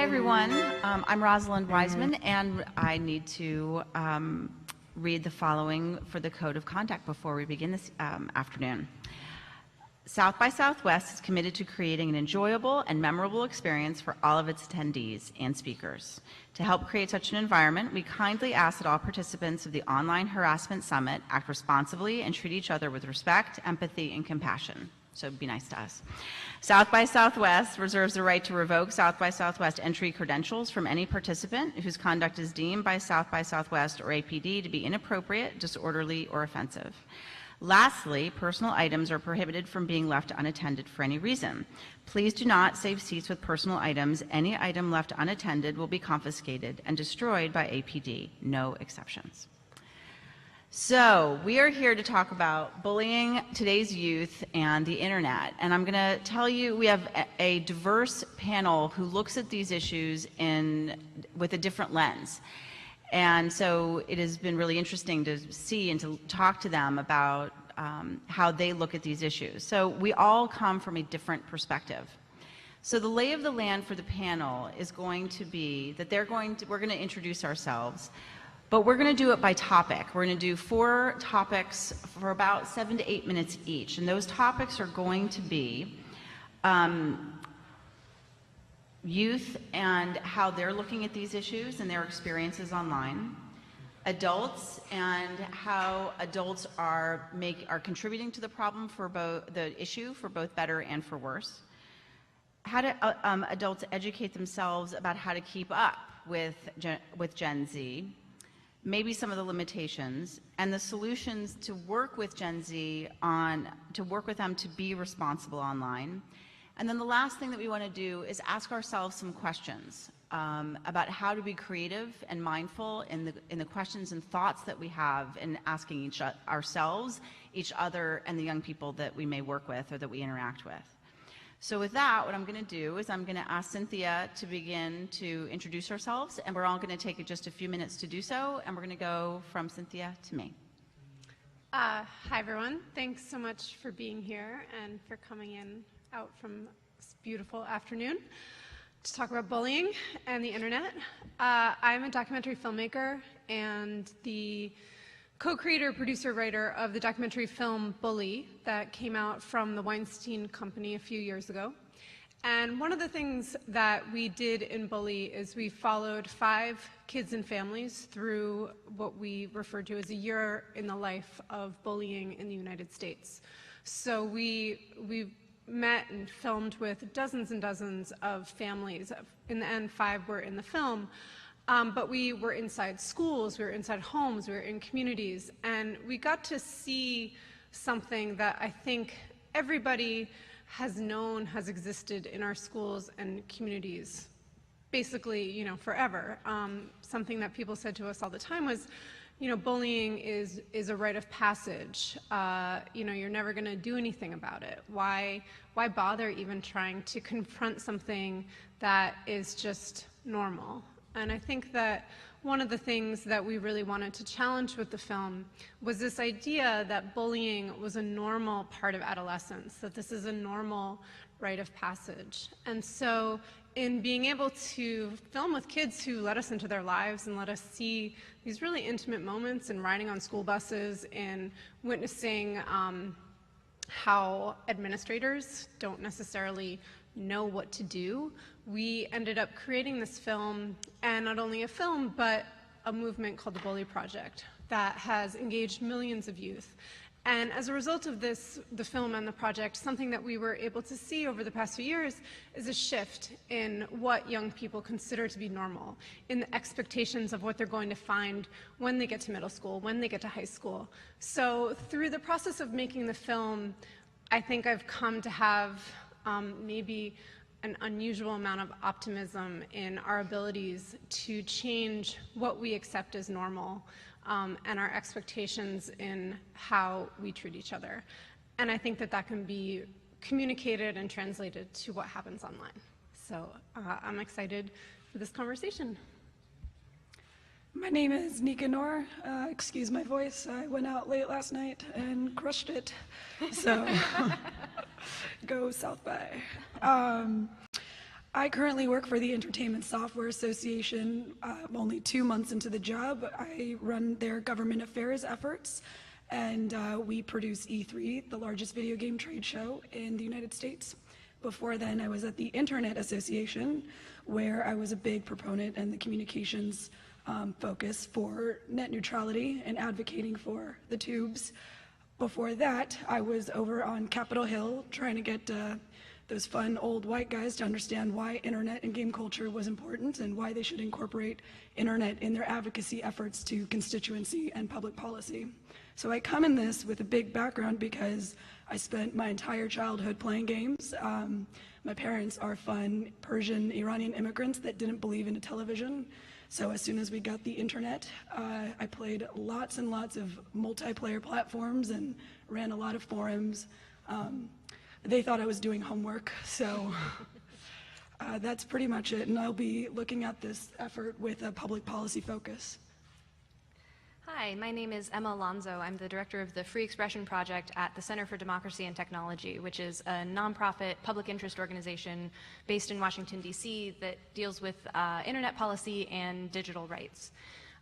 everyone. I'm Rosalind Wiseman, and I need to read the following for the Code of Conduct before we begin this afternoon. South by Southwest is committed to creating an enjoyable and memorable experience for all of its attendees and speakers. To help create such an environment, we kindly ask that all participants of the Online Harassment Summit act responsibly and treat each other with respect, empathy, and compassion. So be nice to us. South by Southwest reserves the right to revoke South by Southwest entry credentials from any participant whose conduct is deemed by South by Southwest or APD to be inappropriate, disorderly, or offensive. Lastly, personal items are prohibited from being left unattended for any reason. Please do not save seats with personal items. Any item left unattended will be confiscated and destroyed by APD, no exceptions. So we are here to talk about bullying, today's youth, and the internet. And I'm going to tell you, we have a diverse panel who looks at these issues with a different lens. And so it has been really interesting to see and to talk to them about how they look at these issues. So we all come from a different perspective. So the lay of the land for the panel is going to be that we're going to introduce ourselves. But we're going to do it by topic. We're going to do 4 topics for about 7 to 8 minutes each. And those topics are going to be youth and how they're looking at these issues and their experiences online, adults and how adults are contributing to the problem for the issue for both better and for worse, how do adults educate themselves about how to keep up with Gen Z, maybe some of the limitations, and the solutions to work with Gen Z to work with them to be responsible online. And then the last thing that we want to do is ask ourselves some questions about how to be creative and mindful in the questions and thoughts that we have in asking ourselves, each other, and the young people that we may work with or that we interact with. So with that, what I'm going to do is I'm going to ask Cynthia to begin to introduce ourselves, and we're all going to take just a few minutes to do so, and we're going to go from Cynthia to me. Hi, everyone. Thanks so much for being here and for coming out from this beautiful afternoon to talk about bullying and the internet. I'm a documentary filmmaker and the co-creator, producer, writer of the documentary film Bully that came out from the Weinstein Company a few years ago. And one of the things that we did in Bully is we followed 5 kids and families through what we refer to as a year in the life of bullying in the United States. So we met and filmed with dozens and dozens of families. In the end, 5 were in the film. But we were inside schools, we were inside homes, we were in communities, and we got to see something that I think everybody has known has existed in our schools and communities, basically, forever. Something that people said to us all the time was, bullying is a rite of passage. You're never going to do anything about it. Why bother even trying to confront something that is just normal? And I think that one of the things that we really wanted to challenge with the film was this idea that bullying was a normal part of adolescence, that this is a normal rite of passage. And so in being able to film with kids who let us into their lives and let us see these really intimate moments in riding on school buses and witnessing how administrators don't necessarily know what to do, we ended up creating this film, and not only a film, but a movement called the Bully Project that has engaged millions of youth. And as a result of this, the film and the project, something that we were able to see over the past few years is a shift in what young people consider to be normal, in the expectations of what they're going to find when they get to middle school, when they get to high school. So through the process of making the film, I think I've come to have maybe an unusual amount of optimism in our abilities to change what we accept as normal and our expectations in how we treat each other. And I think that that can be communicated and translated to what happens online. So I'm excited for this conversation. My name is Nika Nour. Excuse my voice. I went out late last night and crushed it. So go South by. I currently work for the Entertainment Software Association. I'm only 2 months into the job. I run their government affairs efforts, and we produce E3, the largest video game trade show in the United States. Before then, I was at the Internet Association, where I was a big proponent and the communications focus for net neutrality and advocating for the tubes. Before that, I was over on Capitol Hill trying to get those fun old white guys to understand why internet and game culture was important and why they should incorporate internet in their advocacy efforts to constituency and public policy. So I come in this with a big background because I spent my entire childhood playing games. My parents are fun Persian Iranian immigrants that didn't believe in a television. So as soon as we got the internet, I played lots and lots of multiplayer platforms and ran a lot of forums. They thought I was doing homework, so that's pretty much it. And I'll be looking at this effort with a public policy focus. Hi, my name is Emma Llanso. I'm the director of the Free Expression Project at the Center for Democracy and Technology, which is a nonprofit public interest organization based in Washington, D.C. that deals with internet policy and digital rights.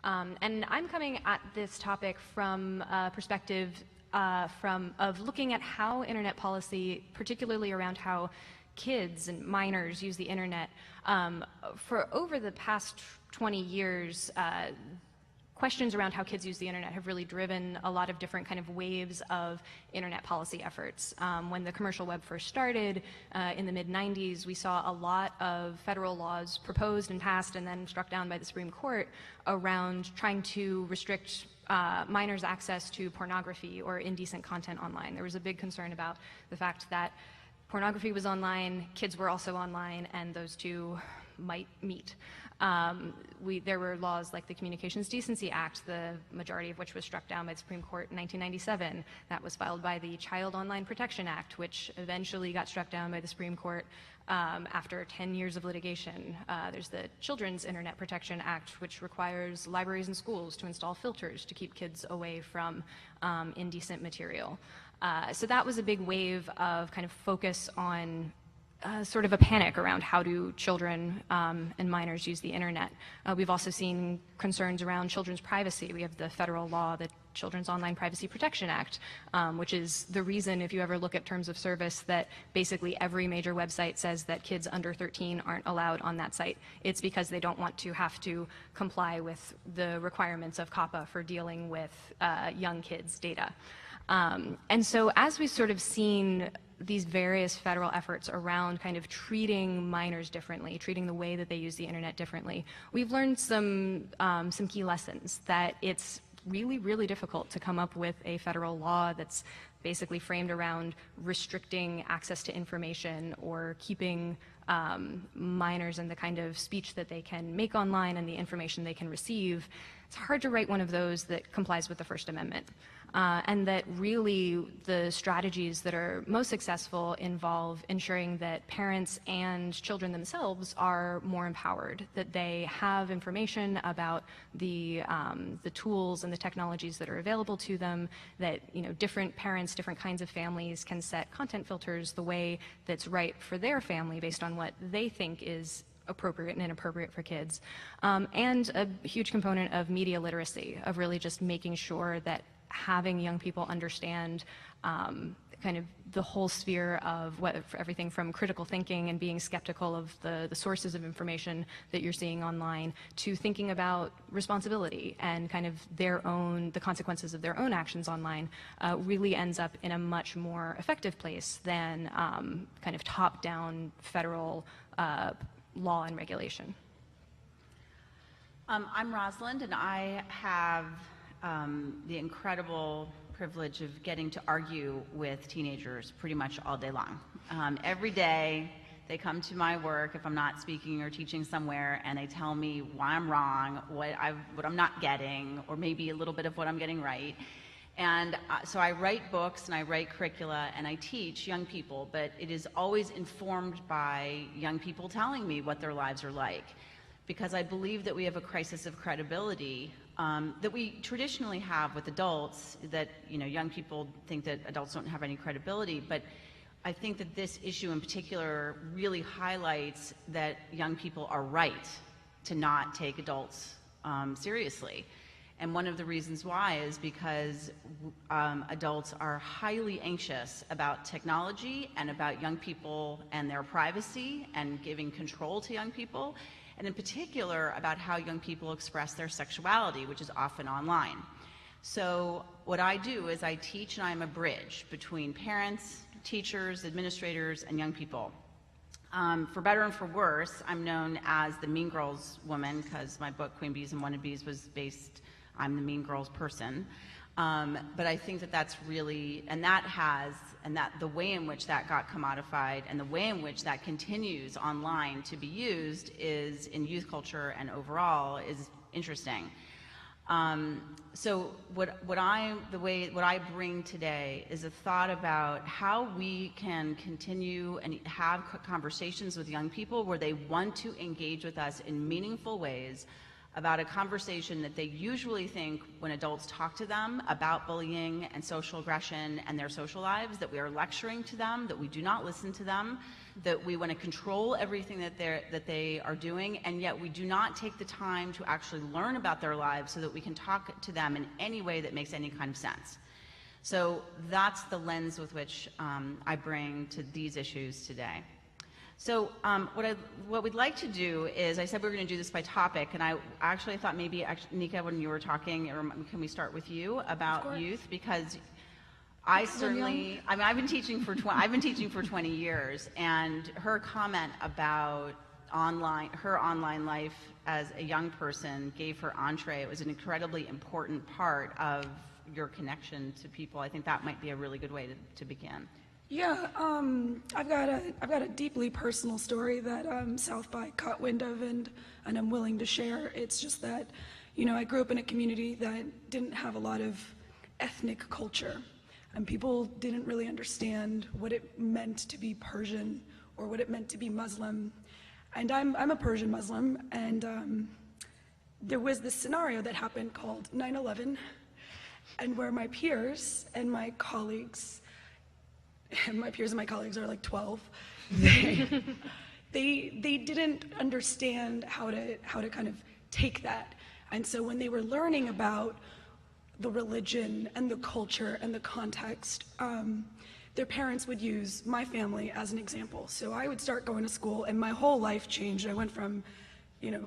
And I'm coming at this topic from a perspective of looking at how internet policy, particularly around how kids and minors use the internet, for over the past 20 years, questions around how kids use the internet have really driven a lot of different kind of waves of internet policy efforts. When the commercial web first started in the mid-90s, we saw a lot of federal laws proposed and passed and then struck down by the Supreme Court around trying to restrict minors' access to pornography or indecent content online. There was a big concern about the fact that pornography was online, kids were also online, and those two might meet. There were laws like the Communications Decency Act, the majority of which was struck down by the Supreme Court in 1997. That was followed by the Child Online Protection Act, which eventually got struck down by the Supreme Court after 10 years of litigation. There's the Children's Internet Protection Act, which requires libraries and schools to install filters to keep kids away from indecent material. So that was a big wave of kind of focus on sort of a panic around how do children and minors use the internet. We've also seen concerns around children's privacy. We have the federal law, the Children's Online Privacy Protection Act, which is the reason, if you ever look at terms of service, that basically every major website says that kids under 13 aren't allowed on that site. It's because they don't want to have to comply with the requirements of COPPA for dealing with young kids' data. And so as we've sort of seen these various federal efforts around kind of treating minors differently, treating the way that they use the internet differently, we've learned some key lessons, that it's really, really difficult to come up with a federal law that's basically framed around restricting access to information or keeping minors and the kind of speech that they can make online and the information they can receive. It's hard to write one of those that complies with the First Amendment. And that really the strategies that are most successful involve ensuring that parents and children themselves are more empowered, that they have information about the tools and the technologies that are available to them, that different parents, different kinds of families can set content filters the way that's right for their family based on what they think is appropriate and inappropriate for kids. And a huge component of media literacy, of really just making sure that having young people understand kind of the whole sphere of everything from critical thinking and being skeptical of the sources of information that you're seeing online, to thinking about responsibility and kind of the consequences of their own actions online, really ends up in a much more effective place than kind of top-down federal law and regulation. I'm Rosalind, and I have the incredible privilege of getting to argue with teenagers pretty much all day long. Every day they come to my work if I'm not speaking or teaching somewhere, and they tell me why I'm wrong, what I'm not getting, or maybe a little bit of what I'm getting right. And so I write books and I write curricula and I teach young people, but it is always informed by young people telling me what their lives are like, because I believe that we have a crisis of credibility that we traditionally have with adults, that young people think that adults don't have any credibility, but I think that this issue in particular really highlights that young people are right to not take adults seriously. And one of the reasons why is because adults are highly anxious about technology and about young people and their privacy and giving control to young people, and in particular about how young people express their sexuality, which is often online. So what I do is I teach and I'm a bridge between parents, teachers, administrators, and young people. For better and for worse, I'm known as the Mean Girls woman because my book, Queen Bees and Wannabes, was based, I'm the Mean Girls person. But I think that that's really, and that the way in which that got commodified and the way in which that continues online to be used is, in youth culture and overall, is interesting. So what I bring today is a thought about how we can continue and have conversations with young people where they want to engage with us in meaningful ways about a conversation that they usually think when adults talk to them about bullying and social aggression and their social lives, that we are lecturing to them, that we do not listen to them, that we want to control everything that they are doing, and yet we do not take the time to actually learn about their lives so that we can talk to them in any way that makes any kind of sense. So that's the lens with which I bring to these issues today. So what we'd like to do is, I said we were going to do this by topic, and I actually thought maybe, Nika, when you were talking, can we start with you about youth? Because I certainly, I mean, I've been teaching for 20 years, and her comment about her online life as a young person gave her entree. It was an incredibly important part of your connection to people. I think that might be a really good way to begin. Yeah, I've got a deeply personal story that South by caught wind of, and I'm willing to share. It's just that, I grew up in a community that didn't have a lot of ethnic culture, and people didn't really understand what it meant to be Persian or what it meant to be Muslim. And I'm a Persian Muslim, and there was this scenario that happened called 9/11, and where my peers and my colleagues, and my peers and my colleagues are like 12, they didn't understand how to kind of take that. And so when they were learning about the religion and the culture and the context, their parents would use my family as an example. So I would start going to school, and my whole life changed. I went from,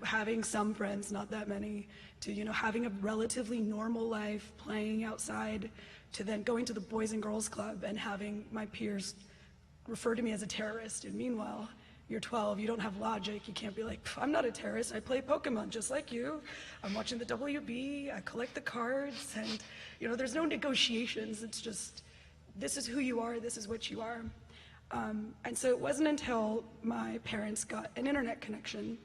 having some friends, not that many, to, having a relatively normal life, playing outside, to then going to the Boys and Girls Club and having my peers refer to me as a terrorist. And meanwhile, you're 12, you don't have logic, you can't be like, I'm not a terrorist, I play Pokemon just like you. I'm watching the WB, I collect the cards, and there's no negotiations. It's just, this is who you are, this is what you are. And so it wasn't until my parents got an internet connection,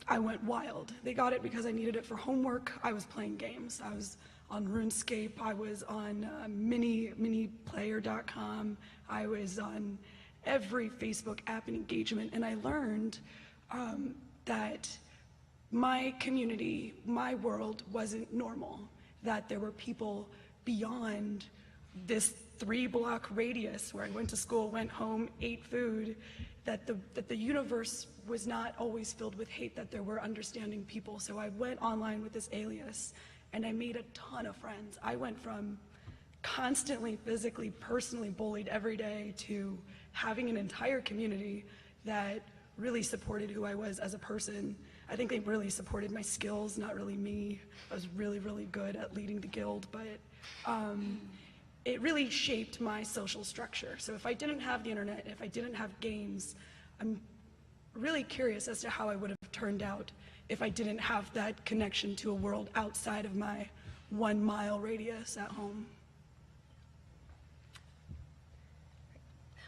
I went wild. They got it because I needed it for homework. I was playing games. I was on RuneScape, I was on miniplayer.com, I was on every Facebook app and engagement, and I learned that my community, my world wasn't normal, that there were people beyond this 3-block radius where I went to school, went home, ate food, that the universe was not always filled with hate, that there were understanding people. So I went online with this alias, and I made a ton of friends. I went from constantly, physically, personally bullied every day to having an entire community that really supported who I was as a person. I think they really supported my skills, not really me. I was really, really good at leading the guild, but it really shaped my social structure. So if I didn't have the internet, if I didn't have games, I'm really curious as to how I would have turned out if I didn't have that connection to a world outside of my 1-mile radius at home.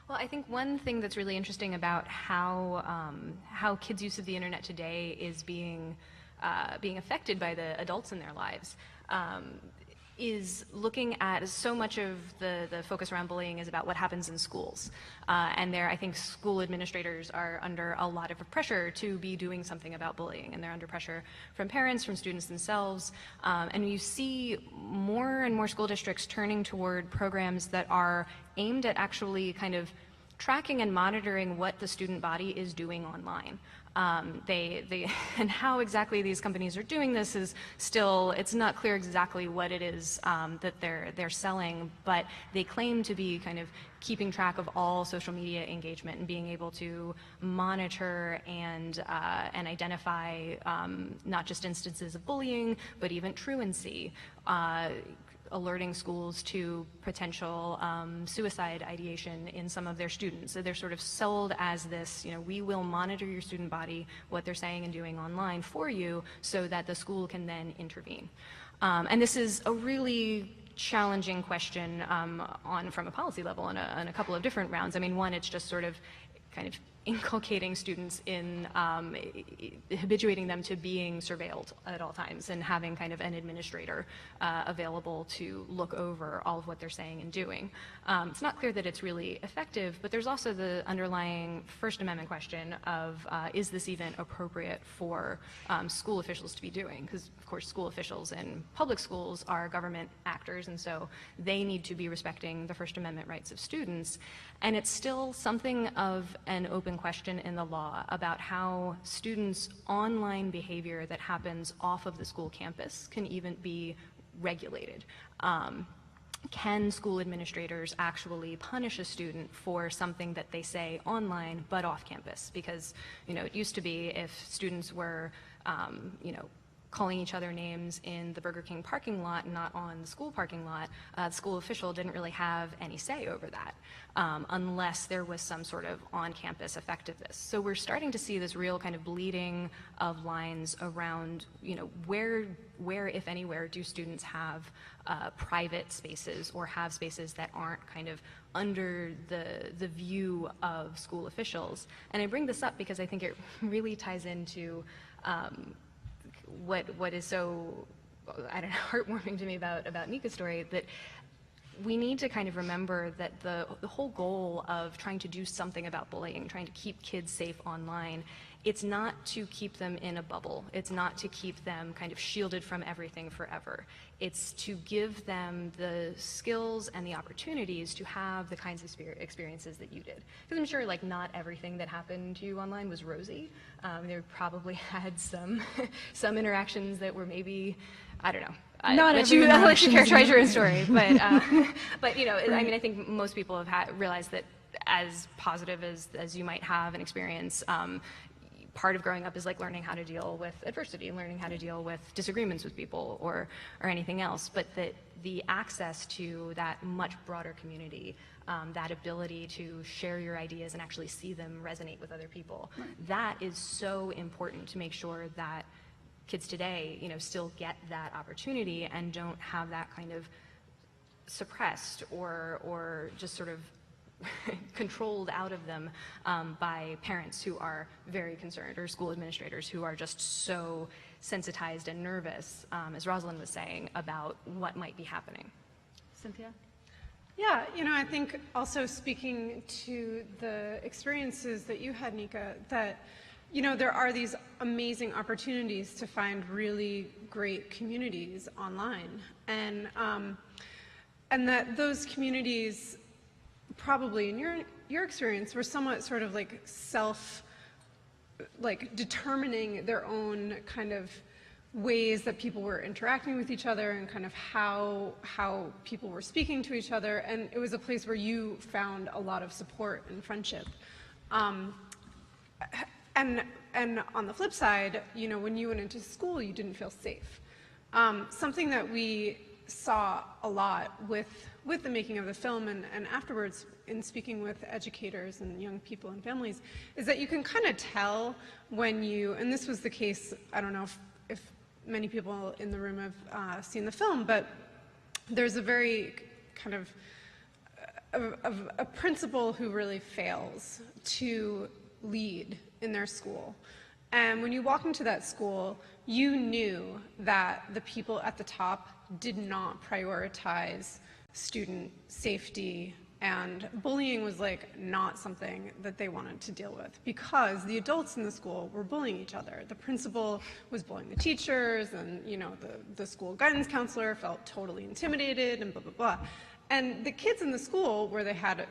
Well, I think one thing that's really interesting about how kids' use of the internet today is being affected by the adults in their lives. is looking at, so much of the focus around bullying is about what happens in schools. And I think school administrators are under a lot of pressure to be doing something about bullying, and they're under pressure from parents, from students themselves. And you see more and more school districts turning toward programs that are aimed at actually kind of tracking and monitoring what the student body is doing online. And how exactly these companies are doing this is still, it's not clear exactly what it is that they're selling, but they claim to be kind of keeping track of all social media engagement and being able to monitor and identify not just instances of bullying, but even truancy. Alerting schools to potential suicide ideation in some of their students. So they're sort of sold as this, we will monitor your student body, what they're saying and doing online for you, so that the school can then intervene. And this is a really challenging question from a policy level on a couple of different rounds. I mean, one, it's just sort of kind of inculcating students in habituating them to being surveilled at all times and having kind of an administrator available to look over all of what they're saying and doing. It's not clear that it's really effective, but there's also the underlying First Amendment question of is this even appropriate for school officials to be doing? Because of course school officials in public schools are government actors, and so they need to be respecting the First Amendment rights of students. And it's still something of an open question in the law about how students' online behavior that happens off of the school campus can even be regulated. Can school administrators actually punish a student for something that they say online but off campus? Because, it used to be if students were, calling each other names in the Burger King parking lot and not on the school parking lot, the school official didn't really have any say over that unless there was some sort of on-campus effectiveness. So we're starting to see this real kind of bleeding of lines around, where, if anywhere, do students have private spaces or have spaces that aren't kind of under the view of school officials. And I bring this up because I think it really ties into what is so, heartwarming to me about Nika's story, that we need to kind of remember that the whole goal of trying to do something about bullying, trying to keep kids safe online, it's not to keep them in a bubble. It's not to keep them kind of shielded from everything forever. It's to give them the skills and the opportunities to have the kinds of experiences that you did. Because I'm sure not everything that happened to you online was rosy. There probably had some interactions that were maybe, I don't know. Not let every you characterize your own story, but I think most people have realized that as positive as you might have an experience, part of growing up is learning how to deal with adversity and learning how to deal with disagreements with people or anything else, but that the access to that much broader community, that ability to share your ideas and actually see them resonate with other people, that is so important to make sure that kids today, still get that opportunity and don't have that kind of suppressed or just sort of controlled out of them by parents who are very concerned, or school administrators who are just so sensitized and nervous, as Rosalind was saying, about what might be happening. Cynthia? Yeah, I think also speaking to the experiences that you had, Nika, that there are these amazing opportunities to find really great communities online, and that those communities probably in your experience were somewhat sort of determining their own kind of ways that people were interacting with each other and kind of how people were speaking to each other, and it was a place where you found a lot of support and friendship. And on the flip side, when you went into school, you didn't feel safe. Something that we saw a lot with the making of the film and afterwards in speaking with educators and young people and families is that you can kind of tell when and this was the case, I don't know if many people in the room have seen the film, but there's a very kind of a principal who really fails to lead in their school. And when you walk into that school, you knew that the people at the top did not prioritize student safety, and bullying was like not something that they wanted to deal with, because the adults in the school were bullying each other. The principal was bullying the teachers, and the school guidance counselor felt totally intimidated, and blah, blah, blah. And the kids in the school, where they had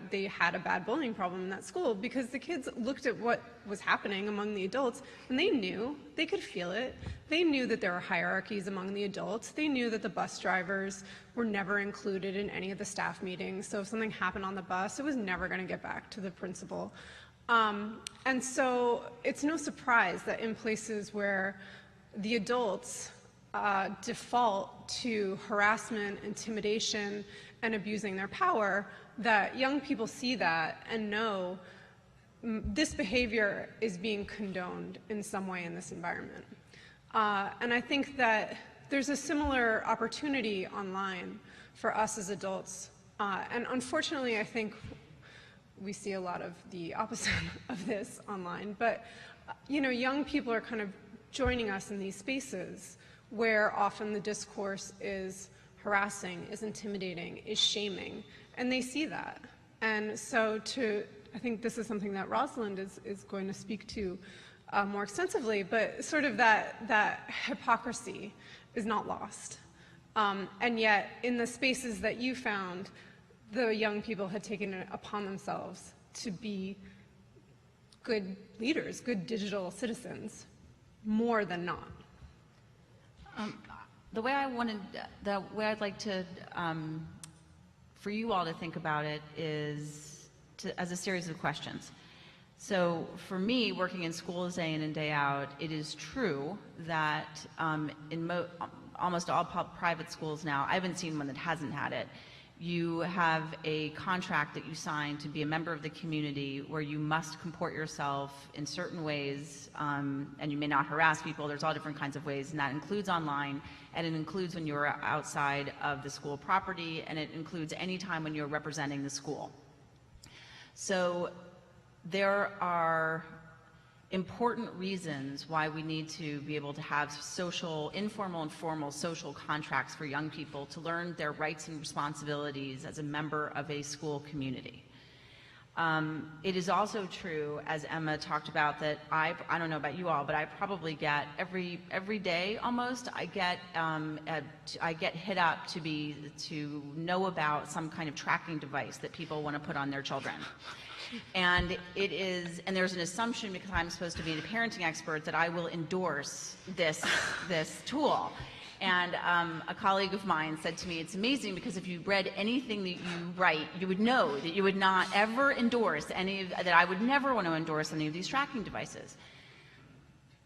a bad bullying problem in that school, because the kids looked at what was happening among the adults, and they knew, they could feel it. They knew that there were hierarchies among the adults. They knew that the bus drivers were never included in any of the staff meetings. So if something happened on the bus, it was never going to get back to the principal. And so it's no surprise that in places where the adults default to harassment, intimidation, and abusing their power, that young people see that and know this behavior is being condoned in some way in this environment. And I think that there's a similar opportunity online for us as adults. And unfortunately, I think we see a lot of the opposite of this online. But young people are kind of joining us in these spaces where often the discourse is harassing, is intimidating, is shaming, and they see that. And so I think this is something that Rosalind is going to speak to more extensively, but sort of that hypocrisy is not lost. And yet, in the spaces that you found, the young people had taken it upon themselves to be good leaders, good digital citizens, more than not. The way I'd like to, for you all to think about it is as a series of questions. So for me, working in schools day in and day out, it is true that in almost all private schools now, I haven't seen one that hasn't had it, you have a contract that you sign to be a member of the community where you must comport yourself in certain ways, and you may not harass people. There's all different kinds of ways, and that includes online, and it includes when you're outside of the school property, and it includes any time when you're representing the school. So there are important reasons why we need to be able to have social, informal and formal social contracts for young people to learn their rights and responsibilities as a member of a school community. It is also true, as Emma talked about, that I don't know about you all, but I probably get every day almost, I get hit up to know about some kind of tracking device that people want to put on their children. And there's an assumption, because I'm supposed to be a parenting expert, that I will endorse this tool. And a colleague of mine said to me, it's amazing, because if you read anything that you write, you would know that you would not ever endorse that I would never want to endorse any of these tracking devices.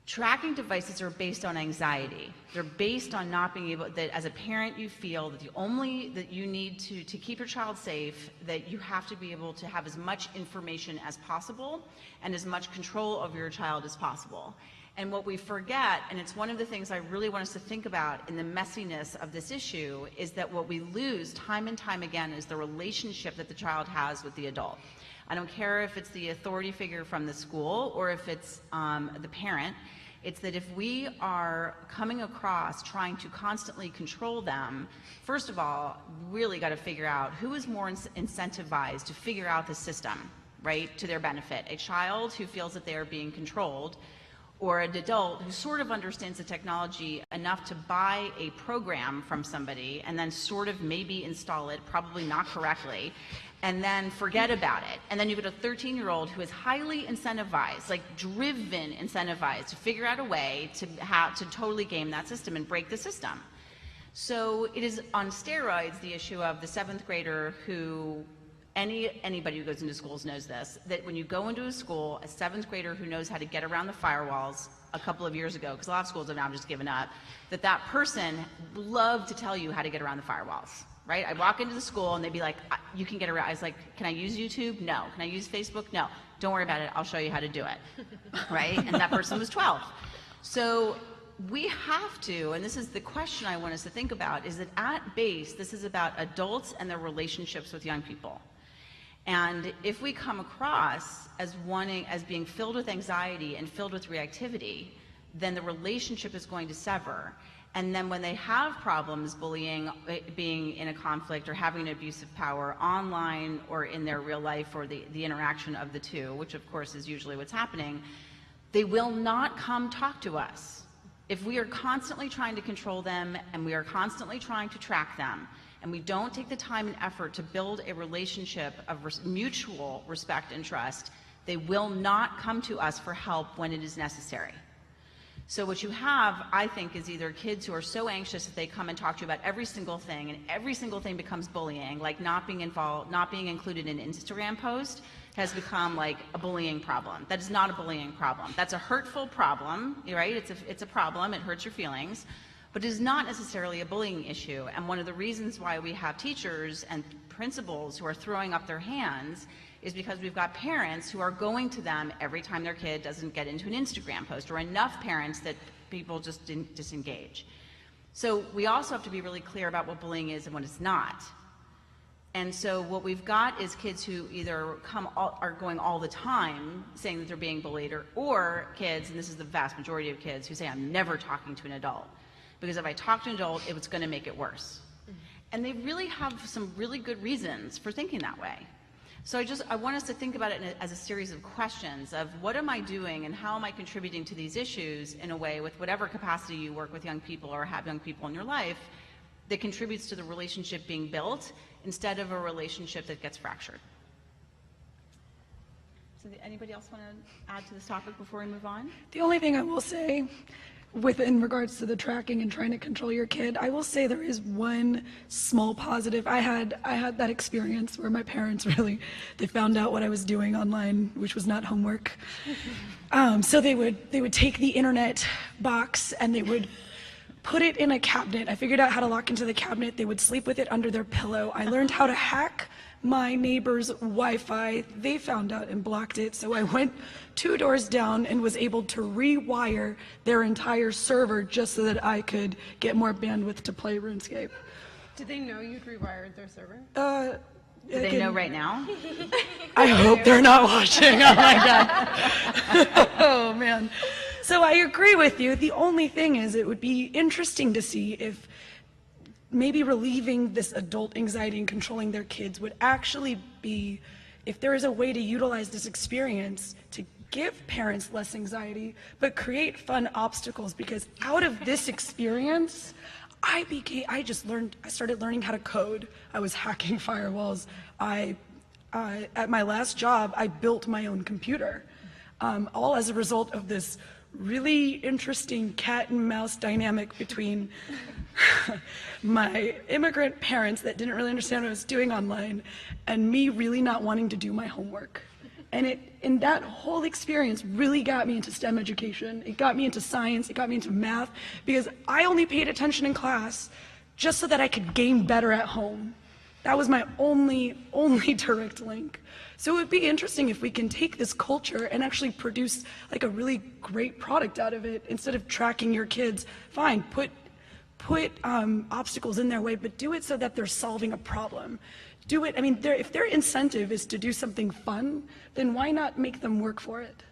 Tracking devices are based on anxiety. They're based on not being able, that as a parent you feel that that you need to keep your child safe, that you have to be able to have as much information as possible and as much control over your child as possible. And what we forget, and it's one of the things I really want us to think about in the messiness of this issue, is that what we lose time and time again is the relationship that the child has with the adult. I don't care if it's the authority figure from the school or if it's the parent. It's that if we are coming across trying to constantly control them, first of all, really got to figure out who is more incentivized to figure out the system, right, to their benefit. A child who feels that they are being controlled, or an adult who sort of understands the technology enough to buy a program from somebody and then sort of maybe install it, probably not correctly, and then forget about it. And then you've got a 13-year-old who is highly incentivized, like driven incentivized to figure out a way to totally game that system and break the system. So it is on steroids the issue of the 7th grader who, anybody who goes into schools knows this, that when you go into a school, a 7th grader who knows how to get around the firewalls a couple of years ago, because a lot of schools have now just given up, that person loved to tell you how to get around the firewalls. Right? I walk into the school and they'd be like, you can get around. I was like, can I use YouTube? No. Can I use Facebook? No. Don't worry about it. I'll show you how to do it. Right? And that person was 12. So we have to, and this is the question I want us to think about, is that at base, this is about adults and their relationships with young people. And if we come across as being filled with anxiety and filled with reactivity, then the relationship is going to sever. And then when they have problems bullying, being in a conflict, or having an abuse of power online or in their real life, or the interaction of the two, which of course is usually what's happening, they will not come talk to us. If we are constantly trying to control them and we are constantly trying to track them, and we don't take the time and effort to build a relationship of mutual respect and trust, they will not come to us for help when it is necessary. So what you have, I think, is either kids who are so anxious that they come and talk to you about every single thing, and every single thing becomes bullying, like not being involved, not being included in an Instagram post has become like a bullying problem. That is not a bullying problem. That's a hurtful problem, right? It's a problem, it hurts your feelings, but it is not necessarily a bullying issue. And one of the reasons why we have teachers and principals who are throwing up their hands is because we've got parents who are going to them every time their kid doesn't get into an Instagram post, or enough parents that people just didn't disengage. So we also have to be really clear about what bullying is and what it's not. And so what we've got is kids who either are going all the time saying that they're being bullied, or kids, and this is the vast majority of kids, who say, I'm never talking to an adult, because if I talk to an adult, it's going to make it worse. And they really have some really good reasons for thinking that way. So I want us to think about it as a series of questions of what am I doing and how am I contributing to these issues in a way, with whatever capacity you work with young people or have young people in your life, that contributes to the relationship being built instead of a relationship that gets fractured. So anybody else want to add to this topic before we move on? The only thing I will say in regards to the tracking and trying to control your kid, I will say there is one small positive. I had that experience where my parents they found out what I was doing online, which was not homework. So they would take the internet box and they would put it in a cabinet. I figured out how to lock into the cabinet. They would sleep with it under their pillow. I learned how to hack my neighbor's Wi-Fi. They found out and blocked it, so I went 2 doors down and was able to rewire their entire server just so that I could get more bandwidth to play RuneScape. Did they know you'd rewired their server? Do they know right now? I hope they're not watching. Oh my God. Oh man. So I agree with you. The only thing is, it would be interesting to see if maybe relieving this adult anxiety and controlling their kids would actually be, if there is a way to utilize this experience to give parents less anxiety, but create fun obstacles, because out of this experience, I started learning how to code. I was hacking firewalls. At my last job, I built my own computer, all as a result of this really interesting cat and mouse dynamic between my immigrant parents that didn't really understand what I was doing online and me really not wanting to do my homework. And that whole experience really got me into STEM education. It got me into science, it got me into math, because I only paid attention in class just so that I could game better at home. That was my only direct link. So it would be interesting if we can take this culture and actually produce like a really great product out of it. Instead of tracking your kids, fine, put obstacles in their way, but do it so that they're solving a problem. Do it, I mean, if their incentive is to do something fun, then why not make them work for it?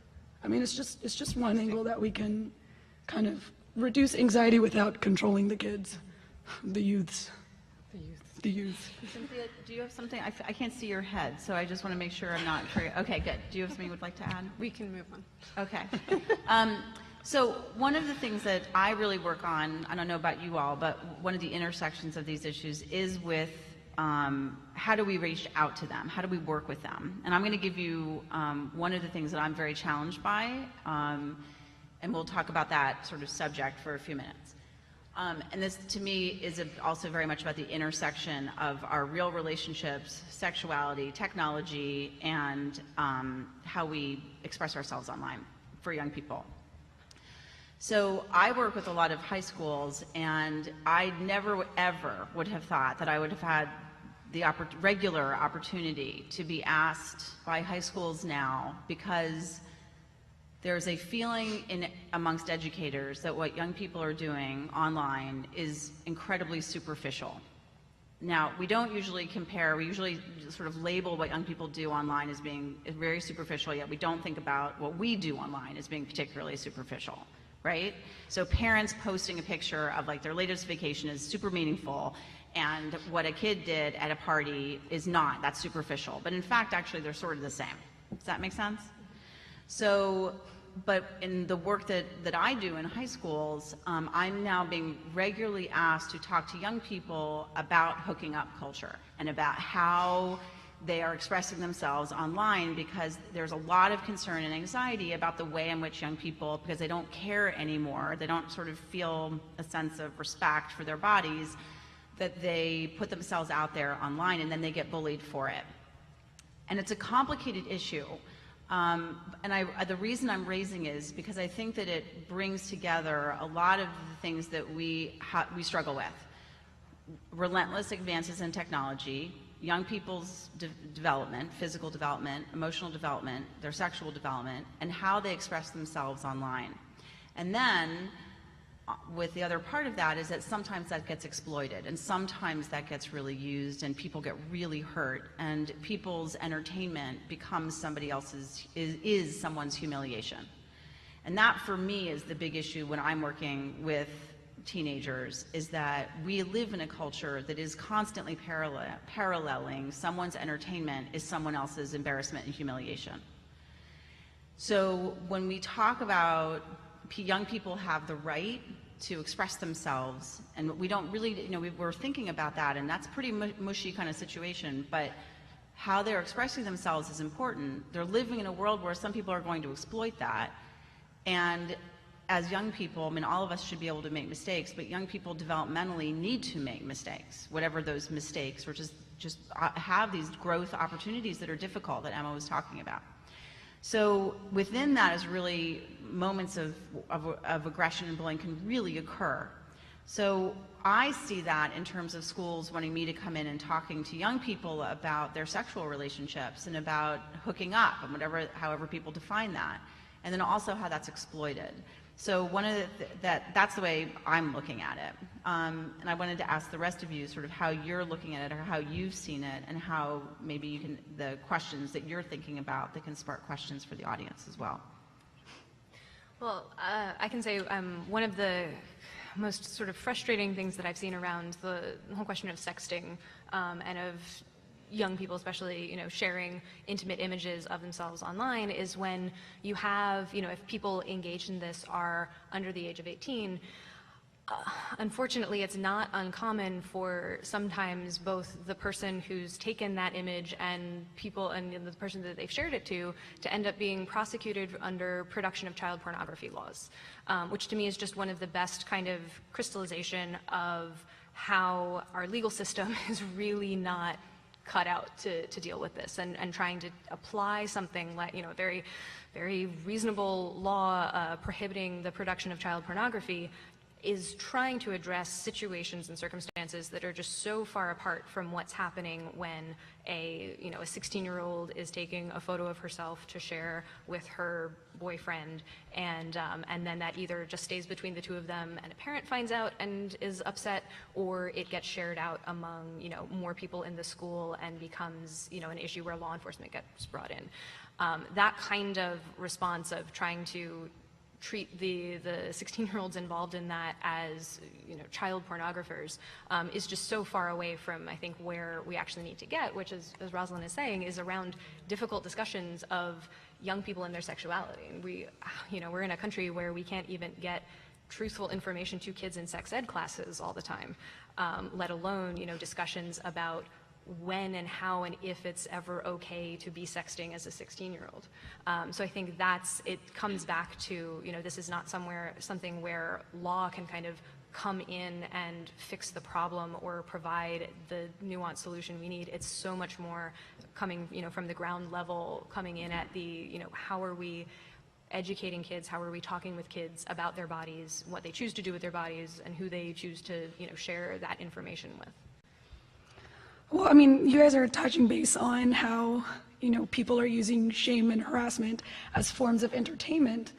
I mean, it's just one angle that we can kind of reduce anxiety without controlling the kids, the youths. The youth. Cynthia, do you have something? I can't see your head, so I just want to make sure I'm not. Okay, good. Do you have something you would like to add? We can move on. Okay. So one of the things that I really work on, I don't know about you all, but one of the intersections of these issues is with how do we reach out to them? How do we work with them? And I'm going to give you one of the things that I'm very challenged by, and we'll talk about that sort of subject for a few minutes. And this, to me, is also very much about the intersection of our real relationships, sexuality, technology, and how we express ourselves online for young people. So I work with a lot of high schools, and I never, ever would have thought that I would have had the regular opportunity to be asked by high schools now, because there's a feeling amongst educators that what young people are doing online is incredibly superficial. Now, we don't usually compare, we usually sort of label what young people do online as being very superficial, yet we don't think about what we do online as being particularly superficial, right? So parents posting a picture of like their latest vacation is super meaningful, and what a kid did at a party is not, that's superficial. But in fact, actually, they're sort of the same. Does that make sense? So, but in the work that I do in high schools, I'm now being regularly asked to talk to young people about hooking up culture and about how they are expressing themselves online, because there's a lot of concern and anxiety about the way in which young people, because they don't care anymore, they don't sort of feel a sense of respect for their bodies, that they put themselves out there online and then they get bullied for it. And it's a complicated issue. And the reason I'm raising is because I think that it brings together a lot of the things that we struggle with. Relentless advances in technology, young people's development, physical development, emotional development, their sexual development, and how they express themselves online. And then, with the other part of that is that sometimes that gets exploited, and sometimes that gets really used, and people get really hurt, and people's entertainment becomes somebody else's, is someone's humiliation. And that, for me, is the big issue when I'm working with teenagers, is that we live in a culture that is constantly paralleling someone's entertainment is someone else's embarrassment and humiliation. So when we talk about young people have the right to express themselves, and we don't really, we're thinking about that, and that's a pretty mushy kind of situation, but how they're expressing themselves is important. They're living in a world where some people are going to exploit that, and as young people, I mean, all of us should be able to make mistakes, but young people developmentally need to make mistakes, whatever those mistakes, or just have these growth opportunities that are difficult that Emma was talking about. So within that is really moments of aggression and bullying can really occur. So I see that in terms of schools wanting me to come in and talking to young people about their sexual relationships and about hooking up and however people define that, and then also how that's exploited. So one of that's the way I'm looking at it. And I wanted to ask the rest of you sort of how you're looking at it, or how you've seen it, and how maybe you can, the questions that you're thinking about that can spark questions for the audience as well. Well, I can say one of the most sort of frustrating things that I've seen around the whole question of sexting and of young people especially, sharing intimate images of themselves online is when you have, if people engaged in this are under the age of 18, unfortunately it's not uncommon for sometimes both the person who's taken that image and the person that they've shared it to end up being prosecuted under production of child pornography laws, which to me is just one of the best kind of crystallization of how our legal system is really not cut out to deal with this, and trying to apply something like, very, very reasonable law prohibiting the production of child pornography is trying to address situations and circumstances that are just so far apart from what's happening when a 16-year-old is taking a photo of herself to share with her boyfriend, and then that either just stays between the two of them and a parent finds out and is upset, or it gets shared out among more people in the school and becomes an issue where law enforcement gets brought in. That kind of response of trying to treat the 16-year-olds involved in that as child pornographers is just so far away from, I think, where we actually need to get, which is, as Rosalind is saying, is around difficult discussions of young people and their sexuality. And we're in a country where we can't even get truthful information to kids in sex ed classes all the time, let alone discussions about when and how and if it's ever okay to be sexting as a 16-year-old. So I think it comes back to, this is not something where law can kind of come in and fix the problem or provide the nuanced solution we need. It's so much more coming, from the ground level, coming in at the, how are we educating kids, how are we talking with kids about their bodies, what they choose to do with their bodies, and who they choose to, share that information with. Well, I mean, you guys are touching base on how, people are using shame and harassment as forms of entertainment.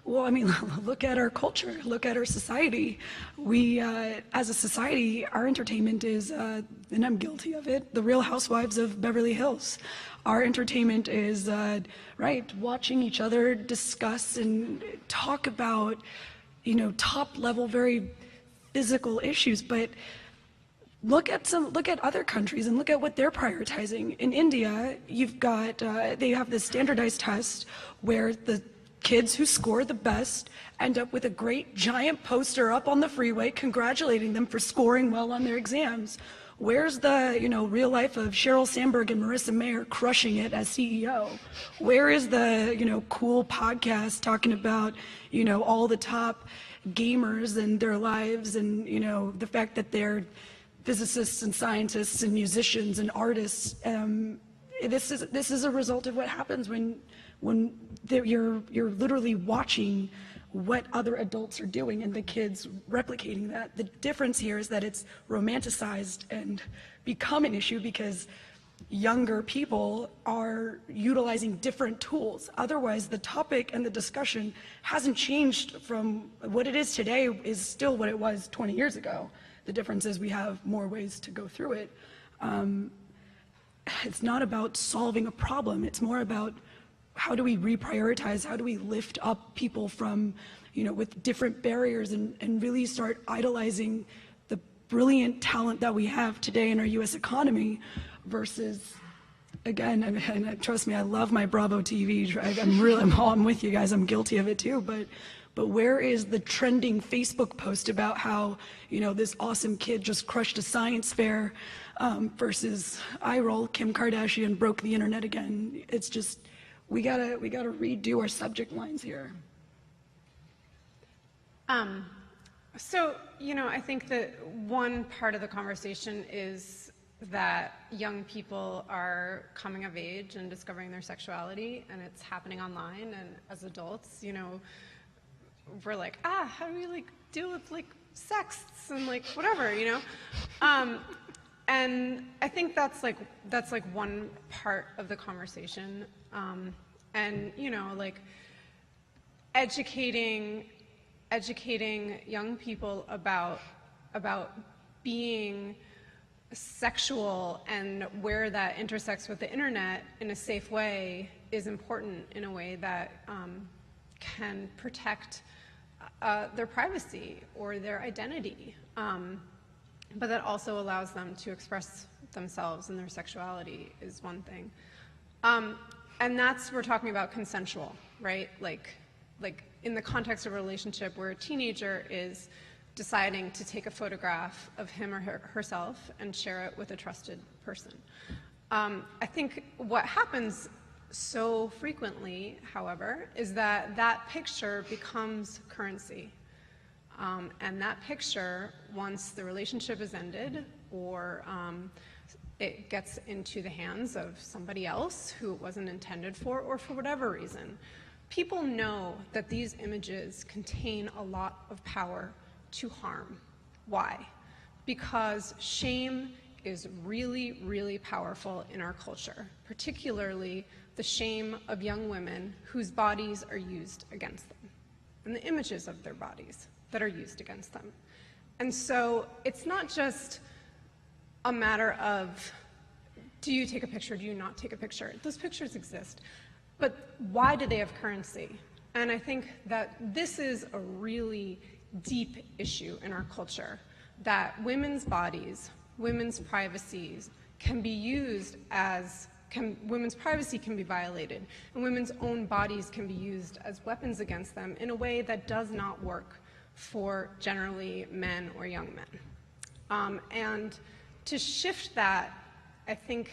Well, I mean, look at our culture, look at our society. We, as a society, our entertainment is, and I'm guilty of it, the Real Housewives of Beverly Hills. Our entertainment is, right, watching each other discuss and talk about, you know, top level, very physical issues, but look at other countries and look at what they're prioritizing. In India, you've got, they have this standardized test where the kids who score the best end up with a great giant poster up on the freeway congratulating them for scoring well on their exams. Where's the, you know, real life of Sheryl Sandberg and Marissa Mayer crushing it as CEO? Where is the, you know, cool podcast talking about, you know, all the top gamers and their lives and, you know, the fact that they're physicists and scientists and musicians and artists? This is a result of what happens when you're literally watching what other adults are doing and the kids replicating that. The difference here is that it's romanticized and become an issue because younger people are utilizing different tools. Otherwise, the topic and the discussion hasn't changed from what it is today is still what it was 20 years ago. The difference is we have more ways to go through it. It's not about solving a problem. It's more about how do we reprioritize? How do we lift up people from, you know, with different barriers and really start idolizing the brilliant talent that we have today in our U.S. economy versus, again, and trust me, I love my Bravo TV. I'm with you guys. I'm guilty of it too. But where is the trending Facebook post about how, you know, this awesome kid just crushed a science fair versus I roll Kim Kardashian broke the internet again? It's just, we gotta redo our subject lines here. So, you know, I think that one part of the conversation is that young people are coming of age and discovering their sexuality, and it's happening online, and as adults, you know, we're like, how do we like deal with like sex and like whatever, you know? And I think that's like one part of the conversation. And, you know, like educating young people about being sexual and where that intersects with the internet in a safe way is important in a way that can protect their privacy or their identity, but that also allows them to express themselves and their sexuality is one thing. And that's, we're talking about consensual, right? Like in the context of a relationship where a teenager is deciding to take a photograph of him or herself and share it with a trusted person. I think what happens so frequently, however, is that that picture becomes currency. And that picture, once the relationship is ended or it gets into the hands of somebody else who it wasn't intended for or for whatever reason, people know that these images contain a lot of power to harm. Why? Because shame is really, really powerful in our culture, particularly the shame of young women whose bodies are used against them, and the images of their bodies that are used against them. And so it's not just a matter of, do you take a picture, do you not take a picture? Those pictures exist, but why do they have currency? And I think that this is a really deep issue in our culture, that women's bodies, women's privacies can be used as, women's privacy can be violated, and women's own bodies can be used as weapons against them in a way that does not work for generally men or young men. And to shift that, I think,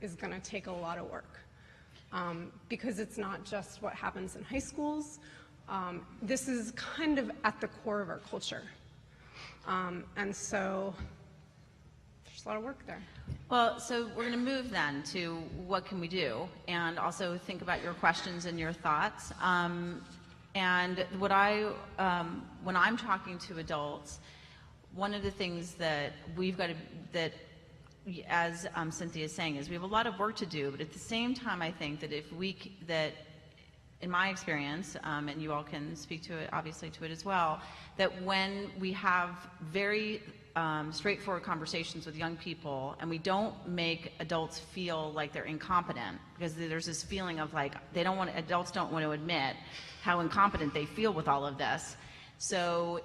is going to take a lot of work, because it's not just what happens in high schools. This is kind of at the core of our culture. And so there's a lot of work there. Well, so we're going to move then to what can we do, and also think about your questions and your thoughts. And what when I'm talking to adults, one of the things that we've got to, that as Cynthia is saying, is we have a lot of work to do, but at the same time, I think that in my experience, and you all can speak to it, obviously, to it as well, that when we have very straightforward conversations with young people and we don't make adults feel like they're incompetent, because there's this feeling of like adults don't want to admit how incompetent they feel with all of this. So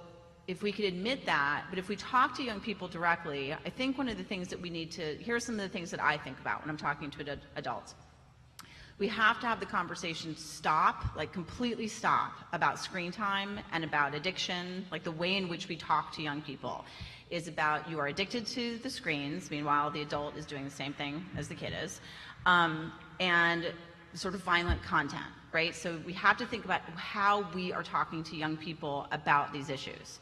if we could admit that, but if we talk to young people directly, I think one of the things that we need to, here are some of the things that I think about when I'm talking to adults. We have to have the conversation stop, like completely stop, about screen time and about addiction. Like the way in which we talk to young people is about, you are addicted to the screens, meanwhile the adult is doing the same thing as the kid is, and sort of violent content, right? So we have to think about how we are talking to young people about these issues.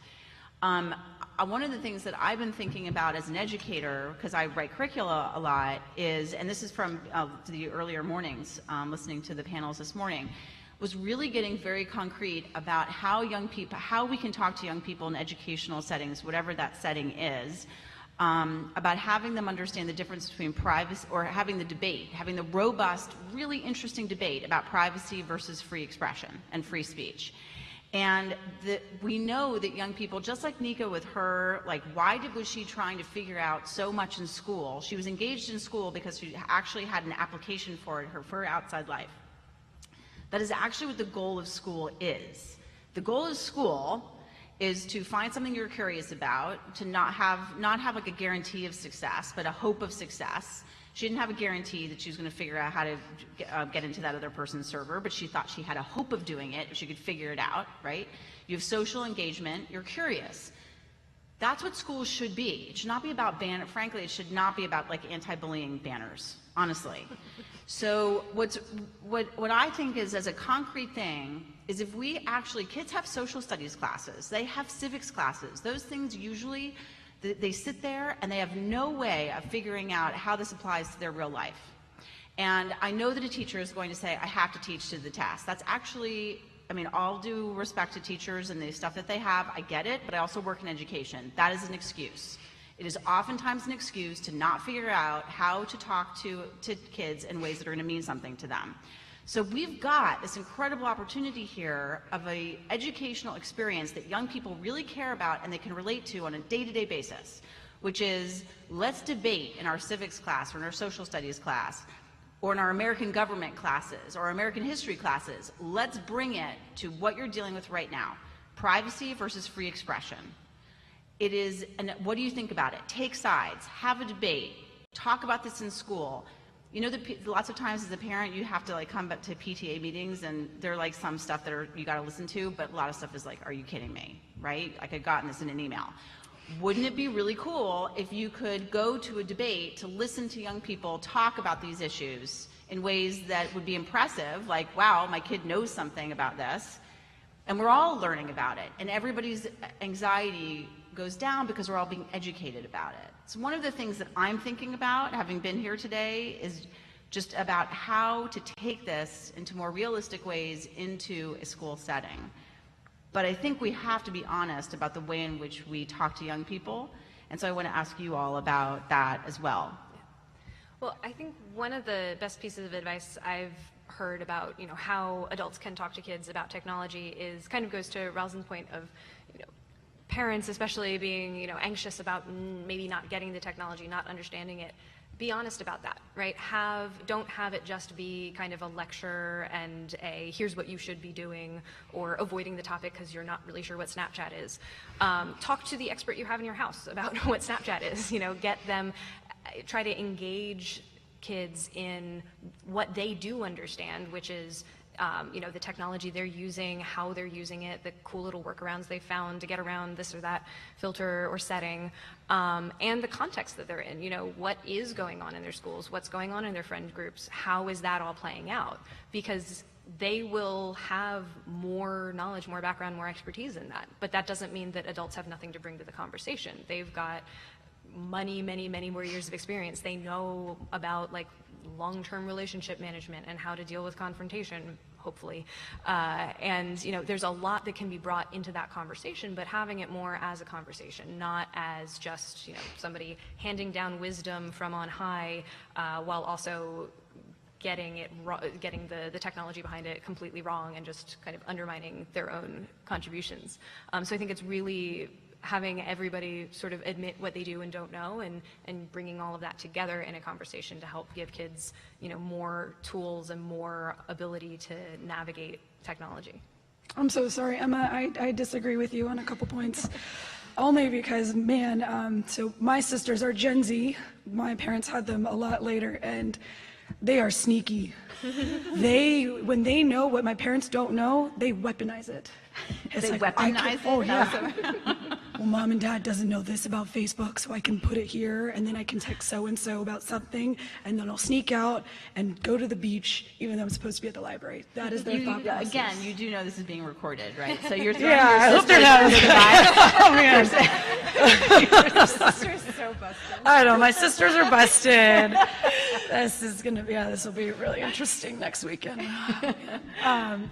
One of the things that I've been thinking about as an educator, because I write curricula a lot, is, and this is from the earlier mornings, listening to the panels this morning, was really getting very concrete about how we can talk to young people in educational settings, whatever that setting is, about having them understand the difference between privacy, or having the robust, really interesting debate about privacy versus free expression and free speech. And we know that young people, just like Nika with her, like was she trying to figure out so much in school? She was engaged in school because she actually had an application for it, for her outside life. That is actually what the goal of school is. The goal of school is to find something you're curious about, to not have like a guarantee of success, but a hope of success. She didn't have a guarantee that she was going to figure out how to get into that other person's server, but she thought she had a hope of doing it, if she could figure it out, right? You have social engagement, you're curious. That's what schools should be. It should not be about frankly, it should not be about like anti-bullying banners, honestly. So what I think is, as a concrete thing, is if we actually, kids have social studies classes, they have civics classes, those things usually, they sit there and they have no way of figuring out how this applies to their real life. And I know that a teacher is going to say, I have to teach to the test. That's actually, I mean, all due respect to teachers and the stuff that they have, I get it, but I also work in education. That is an excuse. It is oftentimes an excuse to not figure out how to talk to kids in ways that are going to mean something to them. So we've got this incredible opportunity here of an educational experience that young people really care about and they can relate to on a day-to-day basis, which is, let's debate in our civics class or in our social studies class or in our American government classes or American history classes. Let's bring it to what you're dealing with right now, privacy versus free expression. It is, and what do you think about it? Take sides, have a debate, talk about this in school. You know, lots of times as a parent, you have to like come back to PTA meetings and there are like some stuff that you got to listen to, but a lot of stuff is like, are you kidding me, right? Like I'd gotten this in an email. Wouldn't it be really cool if you could go to a debate to listen to young people talk about these issues in ways that would be impressive, like, wow, my kid knows something about this, and we're all learning about it, and everybody's anxiety goes down because we're all being educated about it. So one of the things that I'm thinking about, having been here today, is just about how to take this into more realistic ways into a school setting. But I think we have to be honest about the way in which we talk to young people, and so I want to ask you all about that as well. Well, I think one of the best pieces of advice I've heard about, how adults can talk to kids about technology is kind of goes to Rosalind's point of, parents especially being, anxious about maybe not getting the technology, not understanding it. Be honest about that, right? Don't have it just be kind of a lecture and here's what you should be doing, or avoiding the topic because you're not really sure what Snapchat is. Talk to the expert you have in your house about what Snapchat is, get them, try to engage kids in what they do understand, which is the technology they're using, how they're using it, the cool little workarounds they found to get around this or that filter or setting, and the context that they're in. What is going on in their schools, what's going on in their friend groups, how is that all playing out? Because they will have more knowledge, more background, more expertise in that. But that doesn't mean that adults have nothing to bring to the conversation. They've got many more years of experience. They know about long-term relationship management and how to deal with confrontation, hopefully. And there's a lot that can be brought into that conversation, but having it more as a conversation, not as just somebody handing down wisdom from on high, while also getting the technology behind it completely wrong and just kind of undermining their own contributions. So I think it's really having everybody sort of admit what they do and don't know, and bringing all of that together in a conversation to help give kids, more tools and more ability to navigate technology. I'm so sorry, Emma. I disagree with you on a couple points. Only because, man, so my sisters are Gen Z. My parents had them a lot later, and they are sneaky. When they know what my parents don't know, they weaponize it. It's They like, weaponize it? oh, yeah. Well, mom and dad doesn't know this about Facebook, so I can put it here, and then I can text so-and-so about something, and then I'll sneak out and go to the beach, even though I'm supposed to be at the library. That is their thought process. Again, you do know this is being recorded, right? So you're throwing Yeah, I your hope they're not. Oh, man. Your sister's so busted. I know, my sisters are busted. This will be really interesting next weekend.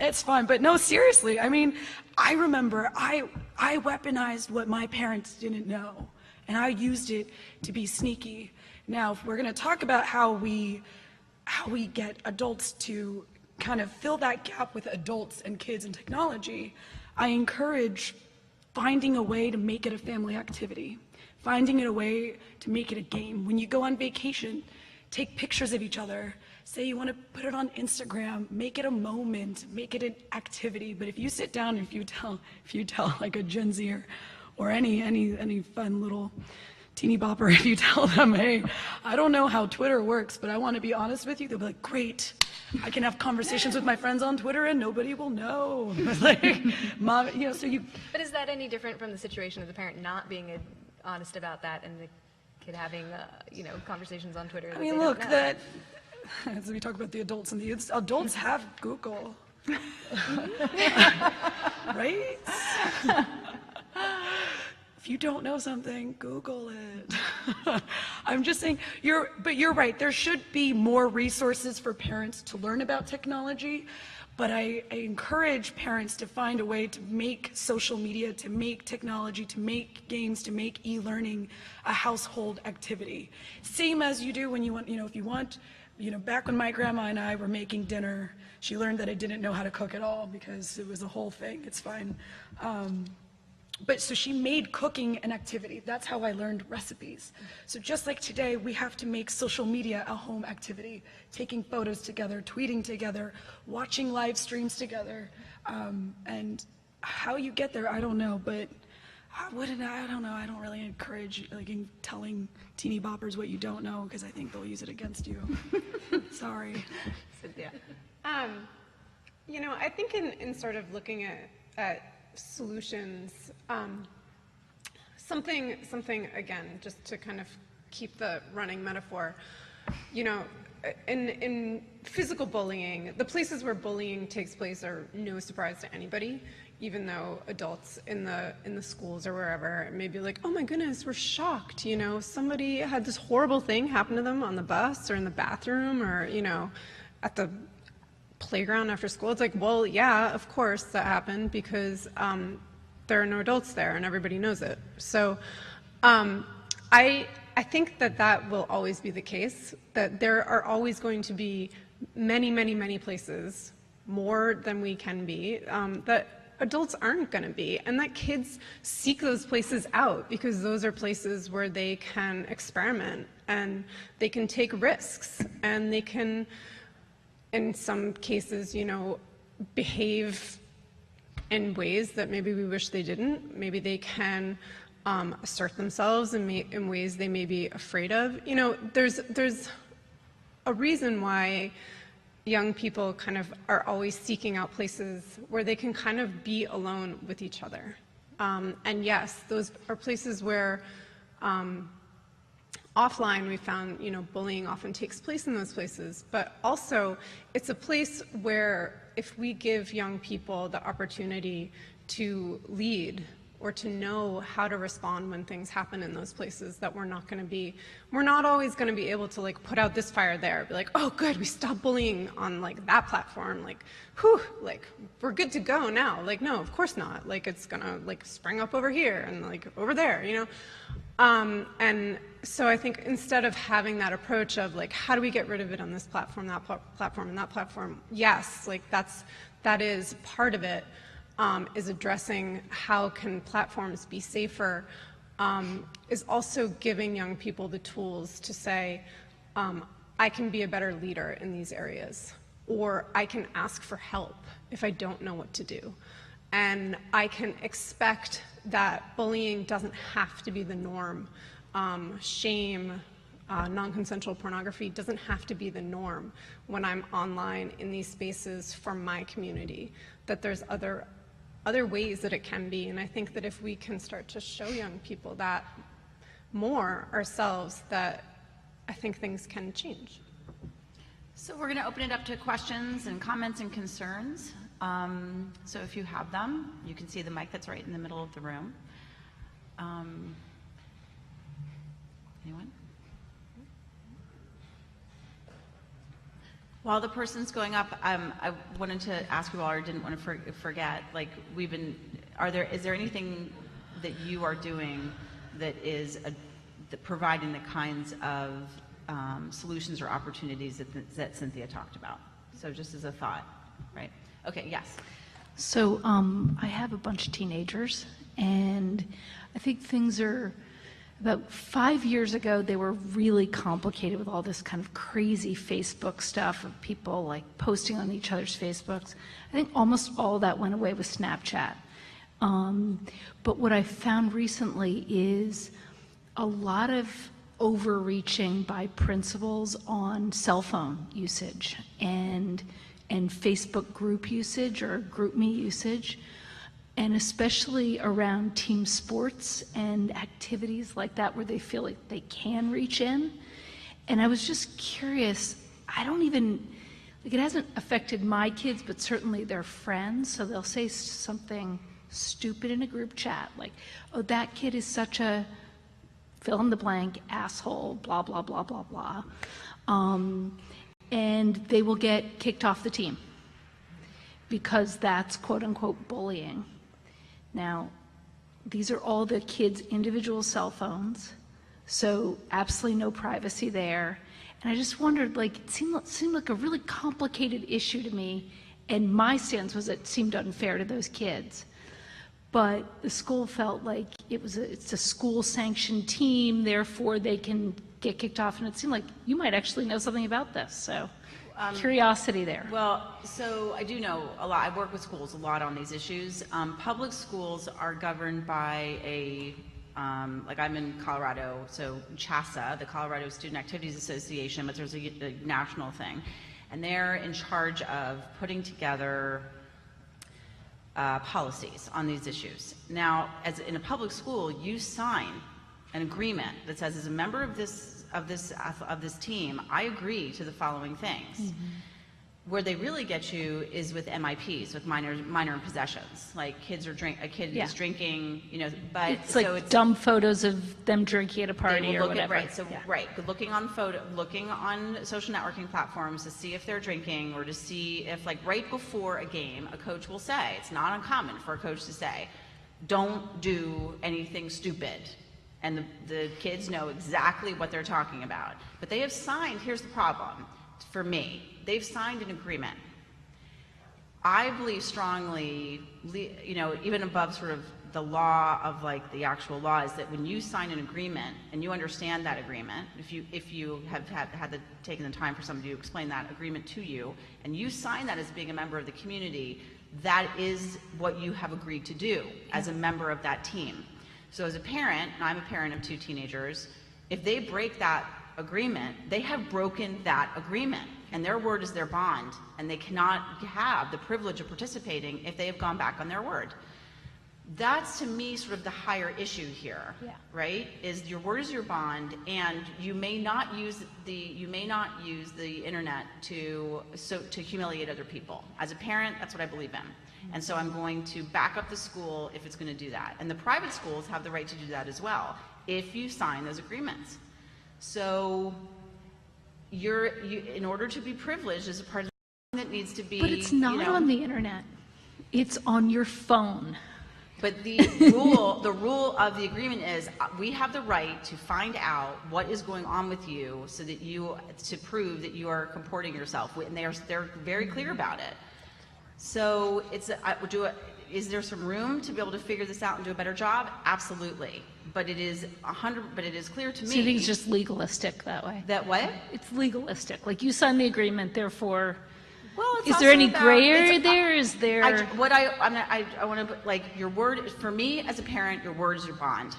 It's fun, but no, seriously, I mean, I remember I weaponized what my parents didn't know, and I used it to be sneaky. Now, if we're gonna talk about how we get adults to kind of fill that gap with adults and kids and technology, I encourage finding a way to make it a family activity, finding a way to make it a game. When you go on vacation, take pictures of each other. Say you want to put it on Instagram, make it a moment, make it an activity. But if you sit down and if you tell like a Gen Z or any fun little teeny bopper, if you tell them, hey, I don't know how Twitter works, but I want to be honest with you, they'll be like, great. I can have conversations with my friends on Twitter and nobody will know. Like, mom, so you. But is that any different from the situation of the parent not being honest about that and the kid having, conversations on Twitter? I mean, look, that as we talk about the adults and the youths, adults have Google, right? If you don't know something, Google it. I'm just saying, you're right. There should be more resources for parents to learn about technology, but I encourage parents to find a way to make social media, to make technology, to make games, to make e-learning a household activity. Same as you do when you want, if you want, back when my grandma and I were making dinner, she learned that I didn't know how to cook at all because it was a whole thing. It's fine. But so she made cooking an activity. That's how I learned recipes. So just like today, we have to make social media a home activity, taking photos together, tweeting together, watching live streams together. And how you get there, I don't know, but I don't know. I don't really encourage telling teeny boppers what you don't know because I think they'll use it against you. Sorry. Cynthia. I think in sort of looking at solutions, something again, just to kind of keep the running metaphor, in physical bullying, the places where bullying takes place are no surprise to anybody, even though adults in the schools or wherever may be like, oh my goodness, we're shocked, somebody had this horrible thing happen to them on the bus or in the bathroom or, at the playground after school. It's like, well, yeah, of course that happened because there are no adults there and everybody knows it. So I think that will always be the case, that there are always going to be many, many, many places, more than we can be, that adults aren't going to be, and that kids seek those places out because those are places where they can experiment and they can take risks and they can, in some cases, behave in ways that maybe we wish they didn't. Maybe they can assert themselves in ways they may be afraid of. There's a reason why young people kind of are always seeking out places where they can kind of be alone with each other. And yes, those are places where offline we found, bullying often takes place in those places, but also it's a place where if we give young people the opportunity to lead or to know how to respond when things happen in those places, that we're not always going to be able to put out this fire there, be like, oh good, we stopped bullying on that platform, whew, we're good to go now. No, of course not. It's gonna spring up over here and over there, And so I think instead of having that approach of like, how do we get rid of it on this platform, that platform, and that platform, yes, like that is part of it, is addressing how can platforms be safer, is also giving young people the tools to say, I can be a better leader in these areas, or I can ask for help if I don't know what to do. And I can expect that bullying doesn't have to be the norm. Shame, non-consensual pornography doesn't have to be the norm when I'm online in these spaces for my community, that there's other ways that it can be. And I think that if we can start to show young people that more ourselves, that I think things can change. So we're going to open it up to questions and comments and concerns. So if you have them, you can see the mic that's right in the middle of the room. Anyone? While the person's going up, I wanted to ask you all, or didn't want to forget, like is there anything that you are doing that is providing the kinds of solutions or opportunities that Cynthia talked about? So just as a thought, right? Okay, yes. So I have a bunch of teenagers, and I think things are, about 5 years ago, they were really complicated with all this kind of crazy Facebook stuff of people like posting on each other's Facebooks. I think almost all that went away with Snapchat. But what I found recently is a lot of overreaching by principals on cell phone usage and Facebook group usage or GroupMe usage, and especially around team sports and activities like that where they feel like they can reach in. And I was just curious, it hasn't affected my kids, but certainly their friends. So they'll say something stupid in a group chat, like, oh, that kid is such a fill in the blank asshole, blah, blah, blah, blah, blah. And they will get kicked off the team because that's quote unquote bullying. Now, these are all the kids' individual cell phones, so absolutely no privacy there. And I just wondered, like, it seemed like a really complicated issue to me, and my stance was it seemed unfair to those kids. But the school felt like it's a school-sanctioned team, therefore they can get kicked off, and it seemed like you might actually know something about this, so curiosity there. Well, so I do know a lot. I work with schools a lot on these issues. Public schools are governed by like I'm in Colorado, so CHASA, the Colorado Student Activities Association, but there's a national thing. And they're in charge of putting together policies on these issues. Now, as in a public school, you sign an agreement that says, as a member of this team, I agree to the following things. Mm-hmm. Where they really get you is with MIPs, with minor possessions. Like a kid is drinking, but it's so like dumb photos of them drinking at a party or whatever. Looking on social networking platforms to see if they're drinking, or to see if, like, right before a game, a coach will say, it's not uncommon for a coach to say, don't do anything stupid. And the kids know exactly what they're talking about. But they have signed, here's the problem for me, they've signed an agreement. I believe strongly, even above sort of the law of, like, the actual law, is that when you sign an agreement and you understand that agreement, if you have taken the time for somebody to explain that agreement to you, and you sign that as being a member of the community, that is what you have agreed to do as a member of that team. So as a parent, and I'm a parent of 2 teenagers, if they break that agreement, they have broken that agreement, and their word is their bond, and they cannot have the privilege of participating if they have gone back on their word. That's, to me, sort of the higher issue here, right? Is your word is your bond, and you may not use the internet to humiliate other people. As a parent, that's what I believe in. And so I'm going to back up the school if it's going to do that. And the private schools have the right to do that as well, if you sign those agreements. So in order to be privileged as a part of the that needs to be. But it's not on the internet. It's on your phone. But the rule of the agreement is we have the right to find out what is going on with you so that to prove that you are comporting yourself. And they're very clear about it. So is there some room to be able to figure this out and do a better job? Absolutely. But it is clear to me. So you think it's just legalistic that way? That what? It's legalistic. Like you signed the agreement, therefore. Well, it's is there also any about- gray area there? Is there? I want to, like, your word, for me as a parent, your word is your bond.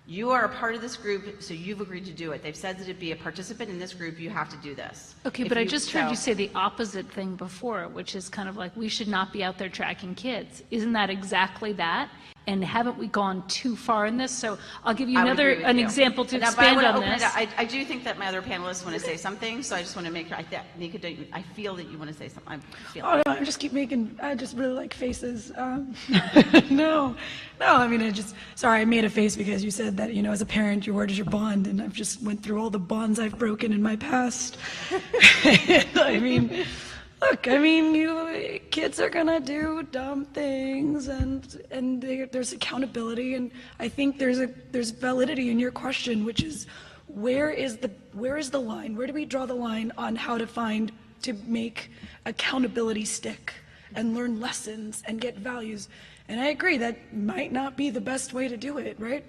You are a part of this group, so you've agreed to do it. They've said that to be a participant in this group, you have to do this. Okay, but I just heard you say the opposite thing before, which is kind of like we should not be out there tracking kids. Isn't that exactly that? And haven't we gone too far in this? So I'll give you an example to expand on this. I do think that my other panelists want to say something, so I just want to make sure. Nika, I feel that you want to say something. Oh, no, I just really like faces. No, I mean, sorry, I made a face because you said that, as a parent, your word is your bond, and I've just went through all the bonds I've broken in my past. I mean, look, kids are gonna do dumb things, and there's accountability, and I think there's validity in your question, which is where is the line? Where do we draw the line on how to make accountability stick and learn lessons and get values? And I agree that might not be the best way to do it, right?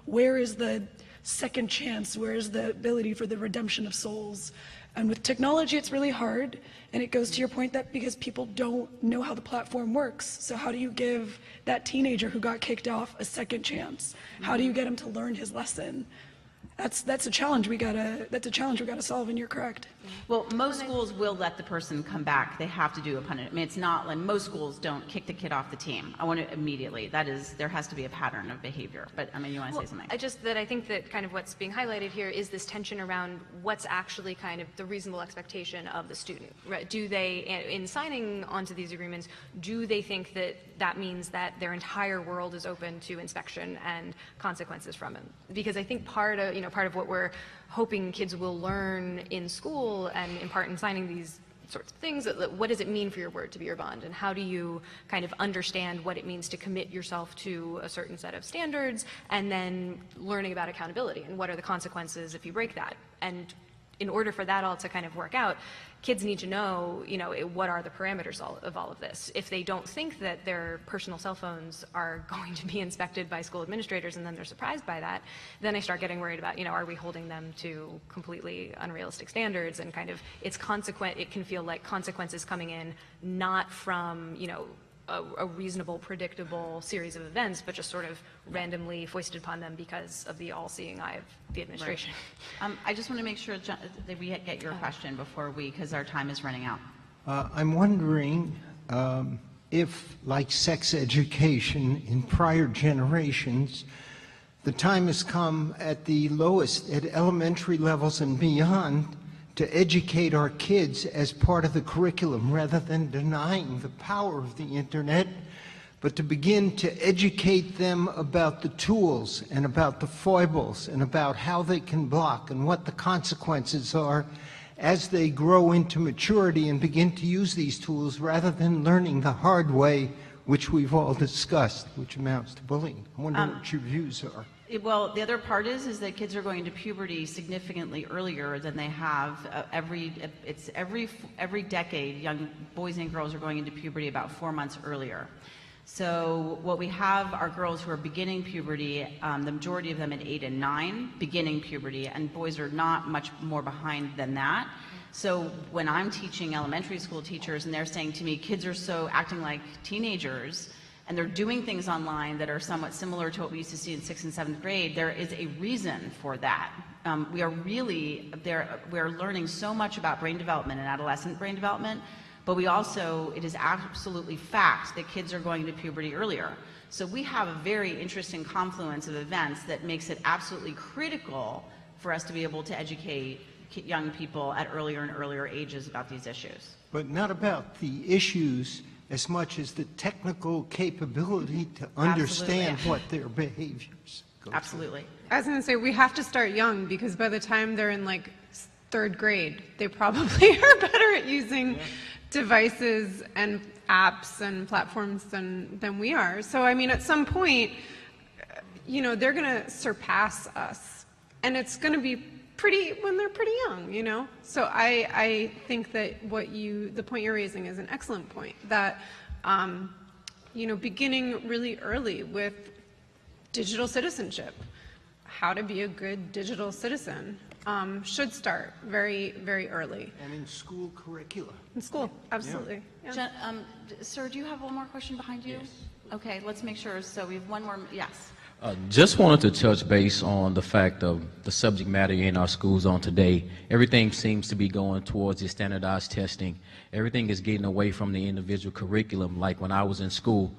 Where is the second chance? Where is the ability for the redemption of souls? And with technology, it's really hard. And it goes to your point that because people don't know how the platform works. So how do you give that teenager who got kicked off a second chance? How do you get him to learn his lesson? That's a challenge we gotta solve, and you're correct. Well, most schools will let the person come back. They have to do a punishment. I mean, it's not like most schools don't kick the kid off the team. I want to immediately. There has to be a pattern of behavior. But I mean, you want to say something? I think that kind of what's being highlighted here is this tension around what's actually kind of the reasonable expectation of the student. Right? Do they, in signing onto these agreements, do they think that that means that their entire world is open to inspection and consequences from it? Because I think part of what we're hoping kids will learn in school and in part in signing these sorts of things, what does it mean for your word to be your bond, and how do you kind of understand what it means to commit yourself to a certain set of standards, and then learning about accountability and what are the consequences if you break that. And in order for that all to kind of work out, kids need to know, what are the parameters of all of this. If they don't think that their personal cell phones are going to be inspected by school administrators and then they're surprised by that, then I start getting worried about, are we holding them to completely unrealistic standards, and kind of it can feel like consequences coming in not from, a reasonable, predictable series of events, but just sort of randomly foisted upon them because of the all-seeing eye of the administration. Right. I just want to make sure that we get your question because our time is running out. I'm wondering if, like sex education in prior generations, the time has come at the lowest, at elementary levels and beyond, to educate our kids as part of the curriculum rather than denying the power of the internet, but to begin to educate them about the tools and about the foibles and about how they can block and what the consequences are as they grow into maturity and begin to use these tools, rather than learning the hard way, which we've all discussed, which amounts to bullying. I wonder what your views are. Well, the other part is that kids are going into puberty significantly earlier than they have every decade. Young boys and girls are going into puberty about 4 months earlier. So what we have are girls who are beginning puberty, the majority of them at 8 and 9, beginning puberty, and boys are not much more behind than that. So when I'm teaching elementary school teachers and they're saying to me, kids are so acting like teenagers, and they're doing things online that are somewhat similar to what we used to see in 6th and 7th grade, there is a reason for that. We are learning so much about brain development and adolescent brain development, but it is absolutely fact that kids are going to puberty earlier. So we have a very interesting confluence of events that makes it absolutely critical for us to be able to educate young people at earlier and earlier ages about these issues. But not about the issues as much as the technical capability to understand what their behaviors go Absolutely. through. I was going to say, we have to start young, because by the time they're in like 3rd grade, they probably are better at using devices and apps and platforms than we are. So I mean, at some point, you know, they're going to surpass us, and it's going to be when they're pretty young, you know. So I think that the point you're raising is an excellent point, that you know, beginning really early with digital citizenship, how to be a good digital citizen, should start very, very early. And in school curricula. In school, absolutely. Yeah. Sir, do you have one more question behind you? Yes. Okay, let's make sure. So we have one more. Yes. Just wanted to touch base on the fact of the subject matter in our schools on today. Everything seems to be going towards the standardized testing. Everything is getting away from the individual curriculum. Like when I was in school,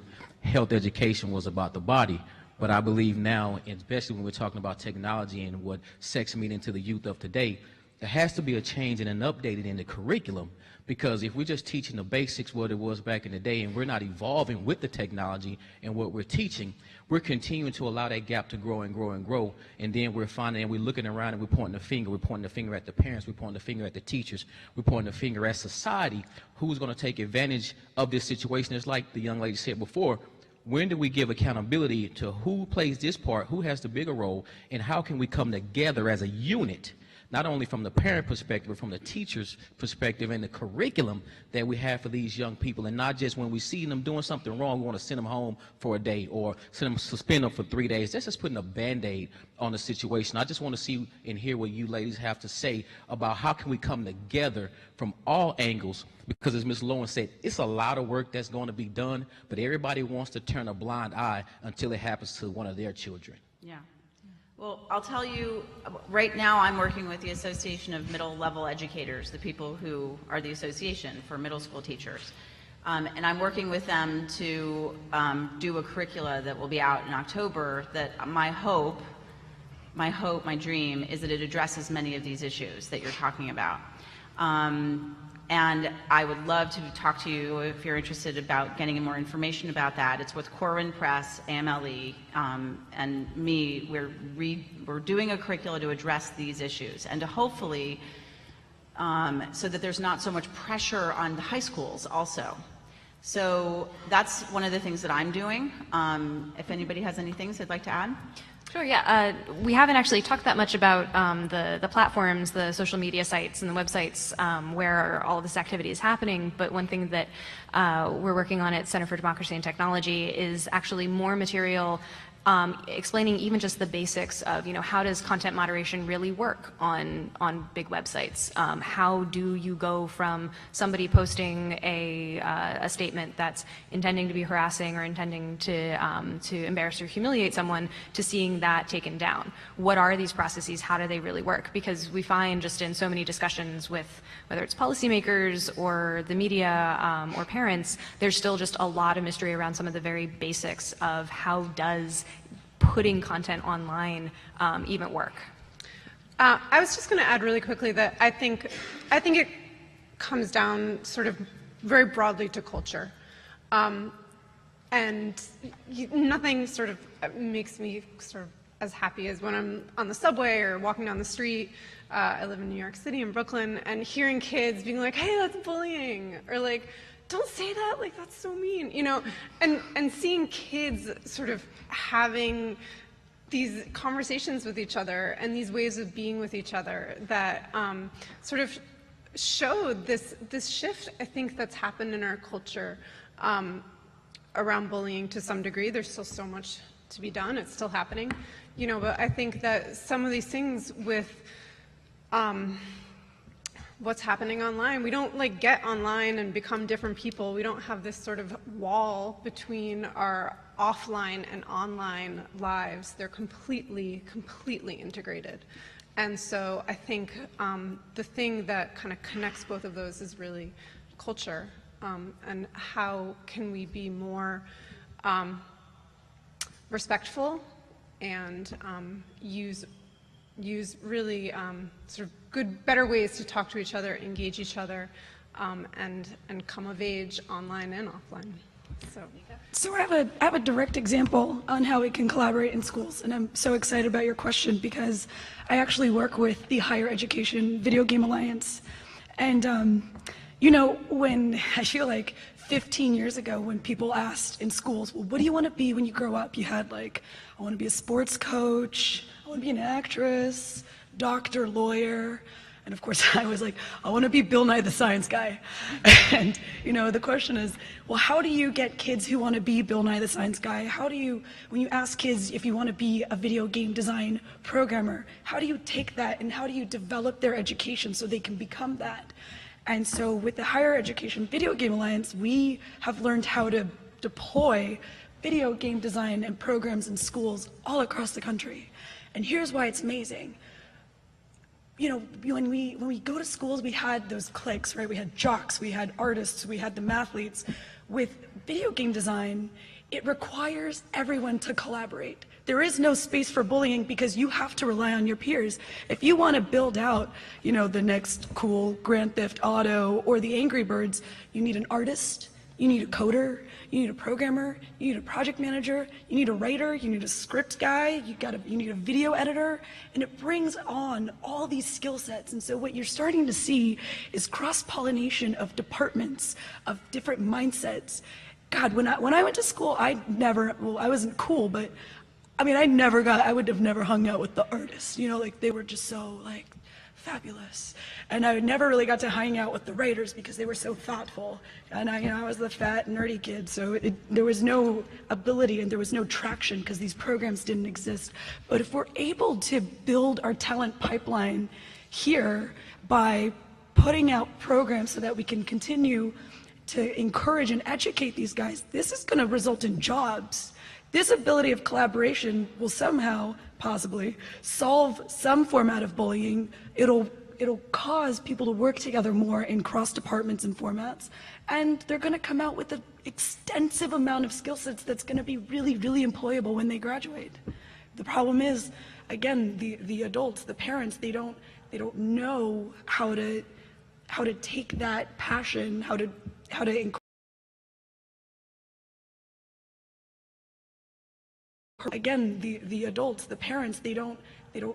health education was about the body. But I believe now, especially when we're talking about technology and what sex means to the youth of today, there has to be a change and an updated in the curriculum. Because if we're just teaching the basics what it was back in the day and we're not evolving with the technology and what we're teaching, we're continuing to allow that gap to grow and grow and grow. And then we're finding, and we're looking around and we're pointing the finger. We're pointing the finger at the parents. We're pointing the finger at the teachers. We're pointing the finger at society. Who's going to take advantage of this situation? It's like the young lady said before. When do we give accountability to who plays this part, who has the bigger role, and how can we come together as a unit, not only from the parent perspective, but from the teacher's perspective and the curriculum that we have for these young people, and not just when we see them doing something wrong, we want to send them home for a day or suspend them for 3 days. That's just putting a Band-Aid on the situation. I just want to see and hear what you ladies have to say about how can we come together from all angles, because as Ms. Lowen said, it's a lot of work that's going to be done, but everybody wants to turn a blind eye until it happens to one of their children. Yeah. Well, I'll tell you, right now I'm working with the Association of Middle Level Educators, the people who are the association for middle school teachers. And I'm working with them to do a curricula that will be out in October that my dream is that it addresses many of these issues that you're talking about. And I would love to talk to you if you're interested about getting more information about that. It's with Corwin Press, AMLE, and me. We're doing a curricula to address these issues and to hopefully, so that there's not so much pressure on the high schools also. So that's one of the things that I'm doing. If anybody has any things they'd like to add. Sure, yeah. We haven't actually talked that much about the platforms, the social media sites and the websites where all of this activity is happening, but one thing that we're working on at Center for Democracy and Technology is actually more material explaining even just the basics of, you know, how does content moderation really work on big websites? How do you go from somebody posting a statement that's intending to be harassing or intending to embarrass or humiliate someone to seeing that taken down? What are these processes? How do they really work? Because we find just in so many discussions with whether it's policymakers or the media or parents, there's still just a lot of mystery around some of the very basics of how does putting content online even work. I was just going to add really quickly that I think it comes down sort of very broadly to culture. And nothing sort of makes me sort of as happy as when I'm on the subway or walking down the street. I live in New York City, in Brooklyn, and hearing kids being like, hey, that's bullying, or like, don't say that, like that's so mean, you know, and seeing kids sort of having these conversations with each other and these ways of being with each other that sort of showed this shift, I think, that's happened in our culture around bullying to some degree. There's still so much to be done. It's still happening, you know, but I think that some of these things with what's happening online, we don't like get online and become different people. We don't have this sort of wall between our offline and online lives. They're completely integrated. And so I think the thing that kind of connects both of those is really culture, and how can we be more respectful and use really sort of better ways to talk to each other, engage each other, and come of age online and offline. So I have a direct example on how we can collaborate in schools, and I'm so excited about your question because I actually work with the Higher Education Video Game Alliance, and You know, when I feel like 15 years ago, when people asked in schools, well, what do you want to be when you grow up? You had like, I want to be a sports coach, I want to be an actress, doctor, lawyer. And of course, I was like, I want to be Bill Nye the Science Guy. And, you know, the question is, well, how do you get kids who want to be Bill Nye the Science Guy? How do you, when you ask kids if you want to be a video game design programmer, how do you take that and how do you develop their education so they can become that? And so with the Higher Education Video Game Alliance, we have learned how to deploy video game design and programs in schools all across the country. And here's why it's amazing. You know, when we go to schools, we had those cliques, right? We had jocks, we had artists, we had the mathletes. With video game design, it requires everyone to collaborate. There is no space for bullying because you have to rely on your peers. If you want to build out, you know, the next cool Grand Theft Auto or the Angry Birds, you need an artist, you need a coder, you need a programmer, you need a project manager, you need a writer, you need a script guy, you need a video editor, and it brings on all these skill sets. And so what you're starting to see is cross-pollination of departments, of different mindsets. God, when I went to school, I wasn't cool, but I mean, I would have never hung out with the artists, you know, like they were just so like fabulous. And I never really got to hang out with the writers because they were so thoughtful. And I was the fat, nerdy kid, so there was no ability and there was no traction because these programs didn't exist. But if we're able to build our talent pipeline here by putting out programs so that we can continue to encourage and educate these guys, this is going to result in jobs. This ability of collaboration will somehow, possibly, solve some format of bullying. It'll cause people to work together more in cross departments and formats, and they're going to come out with an extensive amount of skill sets that's going to be really, really employable when they graduate. The problem is, again, the adults, the parents, they don't know how to take that passion, how to encourage. Again, the adults, the parents, they don't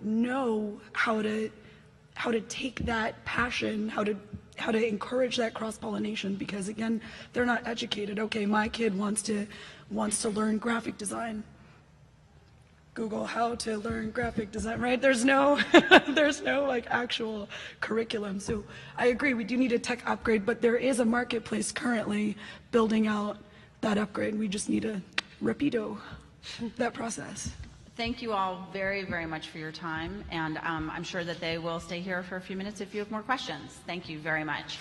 know how to take that passion, how to encourage that cross-pollination, because again, they're not educated. Okay, my kid wants to learn graphic design. Google how to learn graphic design, right? There's no like actual curriculum. So I agree, we do need a tech upgrade, but there is a marketplace currently building out that upgrade. We just need to rapido that process. Thank you all very, very much for your time, and I'm sure that they will stay here for a few minutes if you have more questions. Thank you very much.